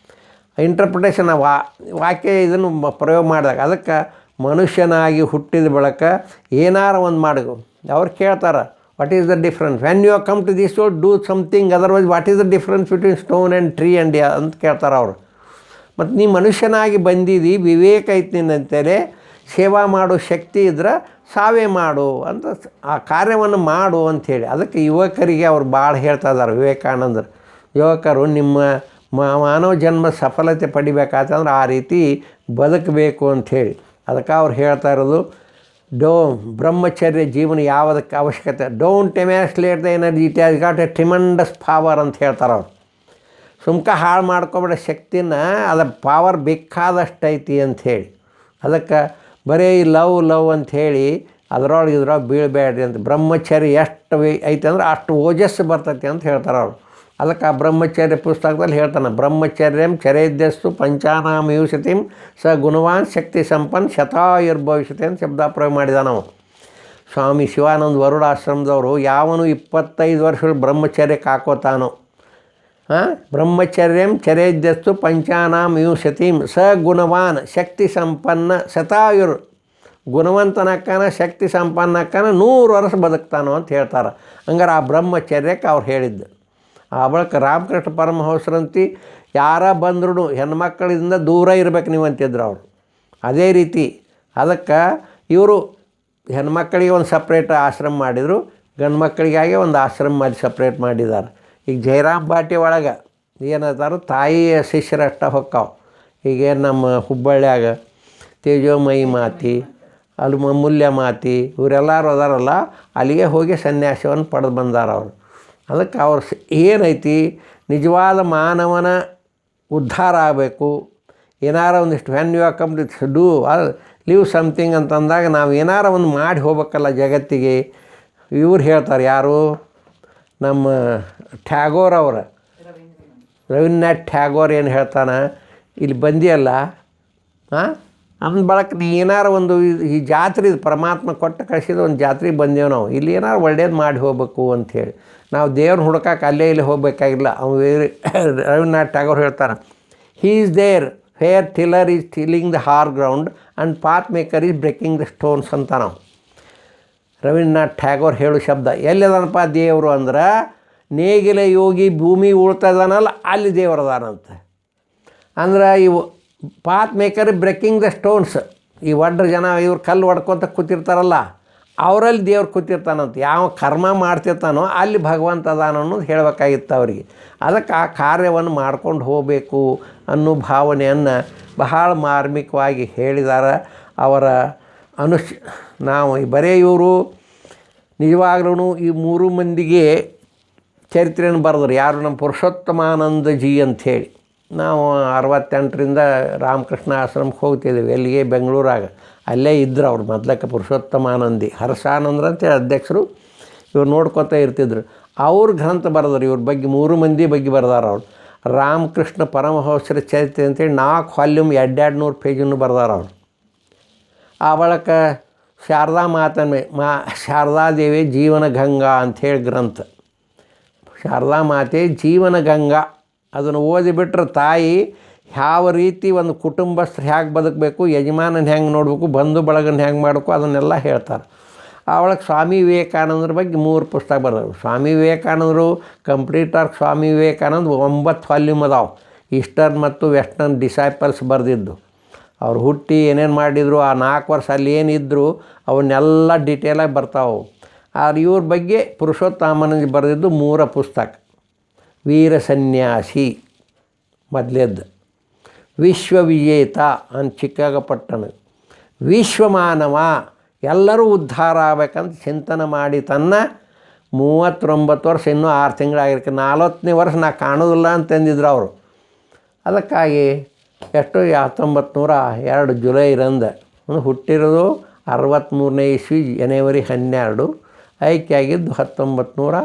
ಇಂಟರ್ಪ್ರಿಟೇಷನ್ ವಾಕ್ಯ ಇದನ್ನು ಪ್ರಯೋಗ ಮಾಡಿದಾಗ ಅದಕ್ಕೆ ಮನುಷ್ಯನಾಗಿ ಹುಟ್ಟಿದ ಬಳಿಕ ಏನಾರ ಒಂದು ಮಾಡು. ಅವ್ರು ಕೇಳ್ತಾರೆ, what is the difference when you come to this world do something, otherwise what is the difference between stone and tree and ಅಂತ ಕೇಳ್ತಾರೆ ಅವರು. ಮತ್ತು ನೀ ಮನುಷ್ಯನಾಗಿ ಬಂದಿದ್ದು, ವಿವೇಕ ಐತಿ ನಿನ್ನಂತೇಳಿ, ಸೇವಾ ಮಾಡೋ ಶಕ್ತಿ ಇದ್ರೆ ಸಾವೇ ಮಾಡು ಅಂತ, ಆ ಕಾರ್ಯವನ್ನು ಮಾಡು ಅಂಥೇಳಿ. ಅದಕ್ಕೆ ಯುವಕರಿಗೆ ಅವ್ರು ಭಾಳ ಹೇಳ್ತಾ ಇದ್ದಾರೆ ವಿವೇಕಾನಂದರು. ಯುವಕರು ನಿಮ್ಮ ಮಾನವ ಜನ್ಮ ಸಫಲತೆ ಪಡಿಬೇಕಾತಂದ್ರೆ ಆ ರೀತಿ ಬದುಕಬೇಕು ಅಂಥೇಳಿ. ಅದಕ್ಕೆ ಅವ್ರು ಹೇಳ್ತಾ ಇರೋದು, ಬ್ರಹ್ಮಚರ್ಯ ಜೀವನ ಯಾವುದಕ್ಕೆ ಅವಶ್ಯಕತೆ, don't emasculate the energy, it has got a tremendous power ಅಂತ ಹೇಳ್ತಾರೆ ಅವ್ರು. ಸುಮ್ಕ ಹಾಳು ಮಾಡ್ಕೊಬೇಡ ಶಕ್ತಿನ, ಅದ ಪವರ್ ಬೇಕಾದಷ್ಟು ಐತಿ ಅಂಥೇಳಿ. ಅದಕ್ಕೆ ಬರೀ ಲವ್ ಅಂಥೇಳಿ ಅದರೊಳಗೆ ಇದ್ರೊಳಗೆ ಬೀಳಬೇಡ್ರಿ ಅಂತ. ಬ್ರಹ್ಮಚರ್ಯ ಎಷ್ಟು ಐತೆ ಅಂದ್ರೆ ಅಷ್ಟು ಓಜಸ್ಸು ಬರ್ತೈತಿ ಅಂತ ಹೇಳ್ತಾರೆ ಅವರು. ಅದಕ್ಕೆ ಆ ಬ್ರಹ್ಮಚರ್ಯ ಪುಸ್ತಕದಲ್ಲಿ ಹೇಳ್ತಾನೆ, ಬ್ರಹ್ಮಚರ್ಯಂ ಚರೇದ್ಯಸ್ತು ಪಂಚಾನಾಮ ಯುಷತಿಂ ಸ ಗುಣವಾನ್ ಶಕ್ತಿ ಸಂಪನ್ನ ಶತಾಯುರ್ಭವಿಷ್ಯತೆ ಅಂತ ಶಬ್ದ ಪ್ರಯೋಗ ಮಾಡಿದ ನಾವು. ಸ್ವಾಮಿ ಶಿವಾನಂದ ವರುಡ ಆಶ್ರಮದವರು ಯಾವನು 25 ವರ್ಷಗಳು ಬ್ರಹ್ಮಚರ್ಯಕ್ಕೆ ಹಾಕೋತಾನೋ, ಬ್ರಹ್ಮಚರ್ಯಂ ಚರೇದ್ಯಸ್ತು ಪಂಚಾನಾಮ ಯುಷತಿಂ ಸ ಗುಣವಾನ್ ಶಕ್ತಿ ಸಂಪನ್ನ ಶತಾಯುರ್, ಗುಣವಂತನಕ್ಕನ ಶಕ್ತಿ ಸಂಪನ್ನಕ್ಕನ 100 ವರ್ಷ ಬದುಕ್ತಾನೋ ಅಂತ ಹೇಳ್ತಾರೆ. ಹಂಗಾರೆ ಆ ಬ್ರಹ್ಮಚರ್ಯಕ್ಕೆ ಅವ್ರು ಹೇಳಿದ್ದು. ಆ ಬಳಿಕ ರಾಮಕೃಷ್ಣ ಪರಮಹಂಸರಂತಿ ಯಾರ ಬಂದ್ರೂ ಹೆಣ್ಮಕ್ಕಳಿಂದ ದೂರ ಇರ್ಬೇಕು ನೀವು ಅಂತಿದ್ರು ಅವರು. ಅದೇ ರೀತಿ ಅದಕ್ಕೆ ಇವರು ಹೆಣ್ಮಕ್ಕಳಿಗೆ ಒಂದು ಸಪ್ರೇಟ್ ಆಶ್ರಮ ಮಾಡಿದರು, ಗಂಡು ಮಕ್ಕಳಿಗಾಗಿ ಒಂದು ಆಶ್ರಮ ಮಾಡಿ ಸಪ್ರೇಟ್ ಮಾಡಿದ್ದಾರೆ. ಈಗ ಜಯರಾಮ್ ಬಾಟಿ ಒಳಗೆ ಏನಂತಾರೆ, ತಾಯಿಯ ಶಿಷ್ಯರಷ್ಟ ಹೊಕ್ಕಾವು. ಈಗೇನು ನಮ್ಮ ಹುಬ್ಬಳ್ಳಿಯಾಗ ತೇಜೋಮಯಿ ಮಾತಿ, ಅಲ್ಲಿ ಅಮೂಲ್ಯ ಮಾತಿ, ಇವರೆಲ್ಲರೂ ಅದಾರಲ್ಲ, ಅಲ್ಲಿಗೆ ಹೋಗಿ ಸನ್ಯಾಸವನ್ನು ಪಡೆದು ಬಂದಾರ ಅವರು. ಅದಕ್ಕೆ ಅವ್ರು ಏನೈತಿ, ನಿಜವಾದ ಮಾನವನ ಉದ್ಧಾರ ಆಗಬೇಕು, ಏನಾರ ಒಂದಿಷ್ಟು when you come to do leave something ಅಂತಂದಾಗ ನಾವು ಏನಾರ ಒಂದು ಮಾಡಿ ಹೋಗ್ಬೇಕಲ್ಲ ಜಗತ್ತಿಗೆ. ಇವ್ರು ಹೇಳ್ತಾರೆ, ಯಾರು, ನಮ್ಮ ಟ್ಯಾಗೋರ್ ಅವರ ರವೀಂದ್ರನಾಥ್ ಟ್ಯಾಗೋರ್ ಏನು ಹೇಳ್ತಾನೆ, ಇಲ್ಲಿ ಬಂದಿಯಲ್ಲ ಅಂದ ಬಳಕ ನೀ ಏನಾರ ಒಂದು ಈ ಜಾತ್ರೆ, ಪರಮಾತ್ಮ ಕೊಟ್ಟು ಕಳಿಸಿದ ಒಂದು ಜಾತ್ರೆಗೆ ಬಂದೇವು ನಾವು, ಇಲ್ಲಿ ಏನಾರು ಒಳ್ಳೇದು ಮಾಡಿ ಹೋಗ್ಬೇಕು ಅಂಥೇಳಿ. ನಾವು ದೇವ್ರನ್ನ ಹುಡುಕಕ್ಕೆ ಅಲ್ಲೇ ಇಲ್ಲಿ ಹೋಗಬೇಕಾಗಿಲ್ಲ. ರವೀಂದ್ರನಾಥ್ ಟ್ಯಾಗೋರ್ ಹೇಳ್ತಾನೆ, he is there where tiller is tilling the hard ground and path maker is breaking the stones ಅಂತ ನಾವು ರವೀಂದ್ರನಾಥ್ ಟ್ಯಾಗೋರ್ ಹೇಳೋ ಶಬ್ದ. ಎಲ್ಲಿದಾನಪ್ಪ ದೇವರು ಅಂದ್ರೆ, ನೇಗಿಲ ಯೋಗಿ ಭೂಮಿ ಉಳ್ತದಾನಲ್ಲ ಅಲ್ಲಿ ದೇವರದಾನಂತ. ಅಂದ್ರೆ ಇವು path maker breaking the stones, ಈ ಒಡ್ರ ಜನ ಇವ್ರು ಕಲ್ಲು ಹೊಡ್ಕೊತ ಕೂತಿರ್ತಾರಲ್ಲ, ಅವರಲ್ಲಿ ದೇವ್ರು ಕೂತಿರ್ತಾನಂತ. ಯಾವ ಕರ್ಮ ಮಾಡ್ತಿರ್ತಾನೋ ಅಲ್ಲಿ ಭಗವಂತ ಅದಾನ ಅನ್ನೋದು ಹೇಳಬೇಕಾಗಿತ್ತು ಅವರಿಗೆ. ಅದಕ್ಕೆ ಆ ಕಾರ್ಯವನ್ನು ಮಾಡ್ಕೊಂಡು ಹೋಗಬೇಕು ಅನ್ನೋ ಭಾವನೆಯನ್ನು ಬಹಳ ಮಾರ್ಮಿಕವಾಗಿ ಹೇಳಿದ್ದಾರೆ ಅವರ ನಾವು ಬರೇ ಇವರು ನಿಜವಾಗ್ಲೂ ಈ 3 ಮಂದಿಗೆ ಚರಿತ್ರೆಯನ್ನು ಬರೆದ್ರು. ಯಾರು, ನಮ್ಮ ಪುರುಷೋತ್ತಮಾನಂದಜಿ ಅಂಥೇಳಿ. ನಾವು 68ರಿಂದ ರಾಮಕೃಷ್ಣ ಆಶ್ರಮಕ್ಕೆ ಹೋಗ್ತಿದ್ದೀವಿ, ಎಲ್ಲಿಗೆ ಬೆಂಗಳೂರಾಗ. ಅಲ್ಲೇ ಇದ್ದರು ಅವ್ರು ಮೊದಲಕ್ಕೆ ಪುರುಷೋತ್ತಮಾನಂದಿ, ಹರ್ಷಾನಂದ್ರ ಅಂತೇಳಿ ಅಧ್ಯಕ್ಷರು. ಇವ್ರು ನೋಡ್ಕೊತಾ ಇರ್ತಿದ್ರು. ಅವ್ರ ಗ್ರಂಥ ಬರೆದ್ರು ಇವ್ರ ಬಗ್ಗೆ, 3 ಮಂದಿ ಬಗ್ಗೆ ಬರೆದಾರ ಅವ್ರು. ರಾಮಕೃಷ್ಣ ಪರಮಹಂಸರ ಚರಿತ್ರೆ ಅಂತೇಳಿ 4 ವಾಲ್ಯೂಮ್ 200 ಪೇಜನ್ನು ಬರೆದಾರ ಅವ್ರು. ಆ ಬಳಿಕ ಶಾರದಾ ಶಾರದಾದೇವಿ ಜೀವನ ಗಂಗಾ ಅಂಥೇಳಿ ಗ್ರಂಥ. ಶಾರದಾ ಮಾತೆ ಜೀವನ ಗಂಗಾ ಅದನ್ನು ಓದಿಬಿಟ್ರೆ ತಾಯಿ ಯಾವ ರೀತಿ ಒಂದು ಕುಟುಂಬಸ್ಥರು ಹೇಗೆ ಬದುಕಬೇಕು, ಯಜಮಾನನ ಹೆಂಗೆ ನೋಡಬೇಕು, ಬಂಧು ಬಳಗನ ಹೆಂಗೆ ಮಾಡಬೇಕು, ಅದನ್ನೆಲ್ಲ ಹೇಳ್ತಾರೆ. ಅವಳಕ್ಕೆ ಸ್ವಾಮಿ ವಿವೇಕಾನಂದರ ಬಗ್ಗೆ 3 ಪುಸ್ತಕ ಬರೆದರು. ಸ್ವಾಮಿ ವಿವೇಕಾನಂದರು ಕಂಪ್ಲೀಟಾಗಿ ಸ್ವಾಮಿ ವಿವೇಕಾನಂದ 9 ವಾಲ್ಯೂಮ್ ಅದಾವೆ. ಈಸ್ಟರ್ನ್ ಮತ್ತು ವೆಸ್ಟರ್ನ್ ಡಿಸೈಪಲ್ಸ್ ಬರೆದಿದ್ದು. ಅವ್ರು ಹುಟ್ಟಿ ಏನೇನು ಮಾಡಿದರು, ಆ 4 ವರ್ಷ ಅಲ್ಲಿ ಏನಿದ್ರು ಅವನ್ನೆಲ್ಲ ಡೀಟೇಲಾಗಿ ಬರ್ತಾವೆ. ಆದ್ರೆ ಇವ್ರ ಬಗ್ಗೆ ಪುರುಷೋತ್ತಮಾನಂದ ಬರೆದಿದ್ದು 3 ಪುಸ್ತಕ. ವೀರ ಸನ್ಯಾಸಿ ಮೊದಲೇದ್ದು, ವಿಶ್ವವಿಜೇತ ಅಂತ ಚಿಕ್ಕಪಟ್ಟಣ, ವಿಶ್ವಮಾನವ ಎಲ್ಲರೂ ಉದ್ಧಾರ ಆಗಬೇಕಂತ ಚಿಂತನೆ ಮಾಡಿ ತನ್ನ 39 ವರ್ಷ, ಇನ್ನೂ 6 ತಿಂಗಳಾಗಿರ್ಕೆ 40ನೇ ವರ್ಷ ನಾ ಕಾಣೋದಿಲ್ಲ ಅಂತಂದಿದ್ರು ಅವರು. ಅದಕ್ಕಾಗಿ ಎಷ್ಟು 1902 ಜುಲೈ 2 ಹುಟ್ಟಿರೋದು 63ನೇ ಇಸ್ವಿ ಜನವರಿ 12, ಐಕ್ಯ ಆಗಿದ್ದು 1900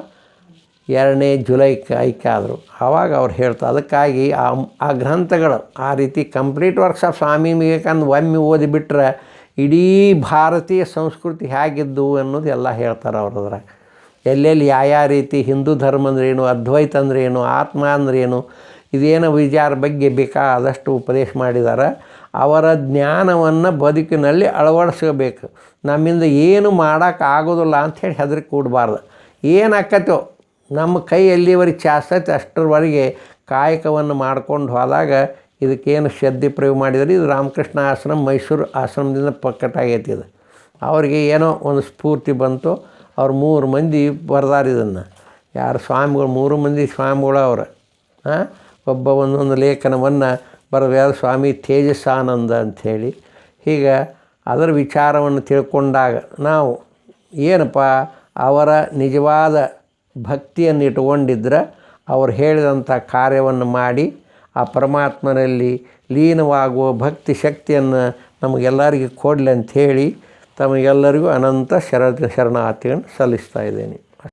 2ನೇ ಜುಲೈಗೆ ಆಯ್ಕೆ ಆದರು. ಆವಾಗ ಅವ್ರು ಹೇಳ್ತಾರೆ. ಅದಕ್ಕಾಗಿ ಆ ಗ್ರಂಥಗಳು ಆ ರೀತಿ complete works of Swami Vivekananda ಒಮ್ಮೆ ಓದಿಬಿಟ್ರೆ ಇಡೀ ಭಾರತೀಯ ಸಂಸ್ಕೃತಿ ಹೇಗಿದ್ದು ಅನ್ನೋದು ಎಲ್ಲ ಹೇಳ್ತಾರೆ ಅವ್ರು ಅದ್ರಾಗ. ಎಲ್ಲೆಲ್ಲಿ ಯಾವ ರೀತಿ ಹಿಂದೂ ಧರ್ಮ ಅಂದ್ರೇನು, ಅದ್ವೈತ ಅಂದ್ರೇನು, ಆತ್ಮ ಅಂದ್ರೇನು, ಇದೇನೋ ವಿಚಾರ ಬಗ್ಗೆ ಬೇಕಾದಷ್ಟು ಉಪದೇಶ ಮಾಡಿದ್ದಾರೆ. ಅವರ ಜ್ಞಾನವನ್ನು ಬದುಕಿನಲ್ಲಿ ಅಳವಡಿಸ್ಕೋಬೇಕು. ನಮ್ಮಿಂದ ಏನು ಮಾಡೋಕ್ಕಾಗೋದಿಲ್ಲ ಅಂಥೇಳಿ ಹೆದರಿ ಕೂಡಬಾರ್ದು. ಏನು ಆಕ್ಕತ್ತೋ ನಮ್ಮ ಕೈ ಎಲ್ಲಿವರೆಗೆ ಚಾಸ್ತೈತೆ ಅಷ್ಟರವರೆಗೆ ಕಾಯಕವನ್ನು ಮಾಡ್ಕೊಂಡು ಹೋದಾಗ ಇದಕ್ಕೇನು ಶ್ರದ್ಧೆ ಪ್ರಯೋಗ ಮಾಡಿದರೆ ಇದು ರಾಮಕೃಷ್ಣ ಆಶ್ರಮ ಮೈಸೂರು ಆಶ್ರಮದಿಂದ ಪ್ರಕಟಾಗೈತಿ. ಇದು ಅವ್ರಿಗೆ ಏನೋ ಒಂದು ಸ್ಫೂರ್ತಿ ಬಂತು. ಅವ್ರು 3 ಮಂದಿ ಬರ್ದಾರ ಇದನ್ನು. ಯಾರು ಸ್ವಾಮಿಗಳು 3 ಮಂದಿ ಸ್ವಾಮಿಗಳು ಅವರು. ಒಬ್ಬ ಒಂದೊಂದು ಲೇಖನವನ್ನು ಬರೆದ ಸ್ವಾಮಿ ತೇಜಸ್ಸಾನಂದ ಅಂಥೇಳಿ. ಹೀಗೆ ಅದರ ವಿಚಾರವನ್ನು ತಿಳ್ಕೊಂಡಾಗ ನಾವು ಏನಪ್ಪ ಅವರ ನಿಜವಾದ ಭಕ್ತಿಯನ್ನು ಇಟ್ಕೊಂಡಿದ್ರೆ ಅವ್ರು ಹೇಳಿದಂಥ ಕಾರ್ಯವನ್ನು ಮಾಡಿ ಆ ಪರಮಾತ್ಮನಲ್ಲಿ ಲೀನವಾಗುವ ಭಕ್ತಿ ಶಕ್ತಿಯನ್ನು ನಮಗೆಲ್ಲರಿಗೂ ಕೊಡಲಿ ಅಂಥೇಳಿ ತಮಗೆಲ್ಲರಿಗೂ ಅನಂತ ಶರಣಾರ್ಥಿಗಳನ್ನು ಸಲ್ಲಿಸ್ತಾ ಇದ್ದೇನೆ.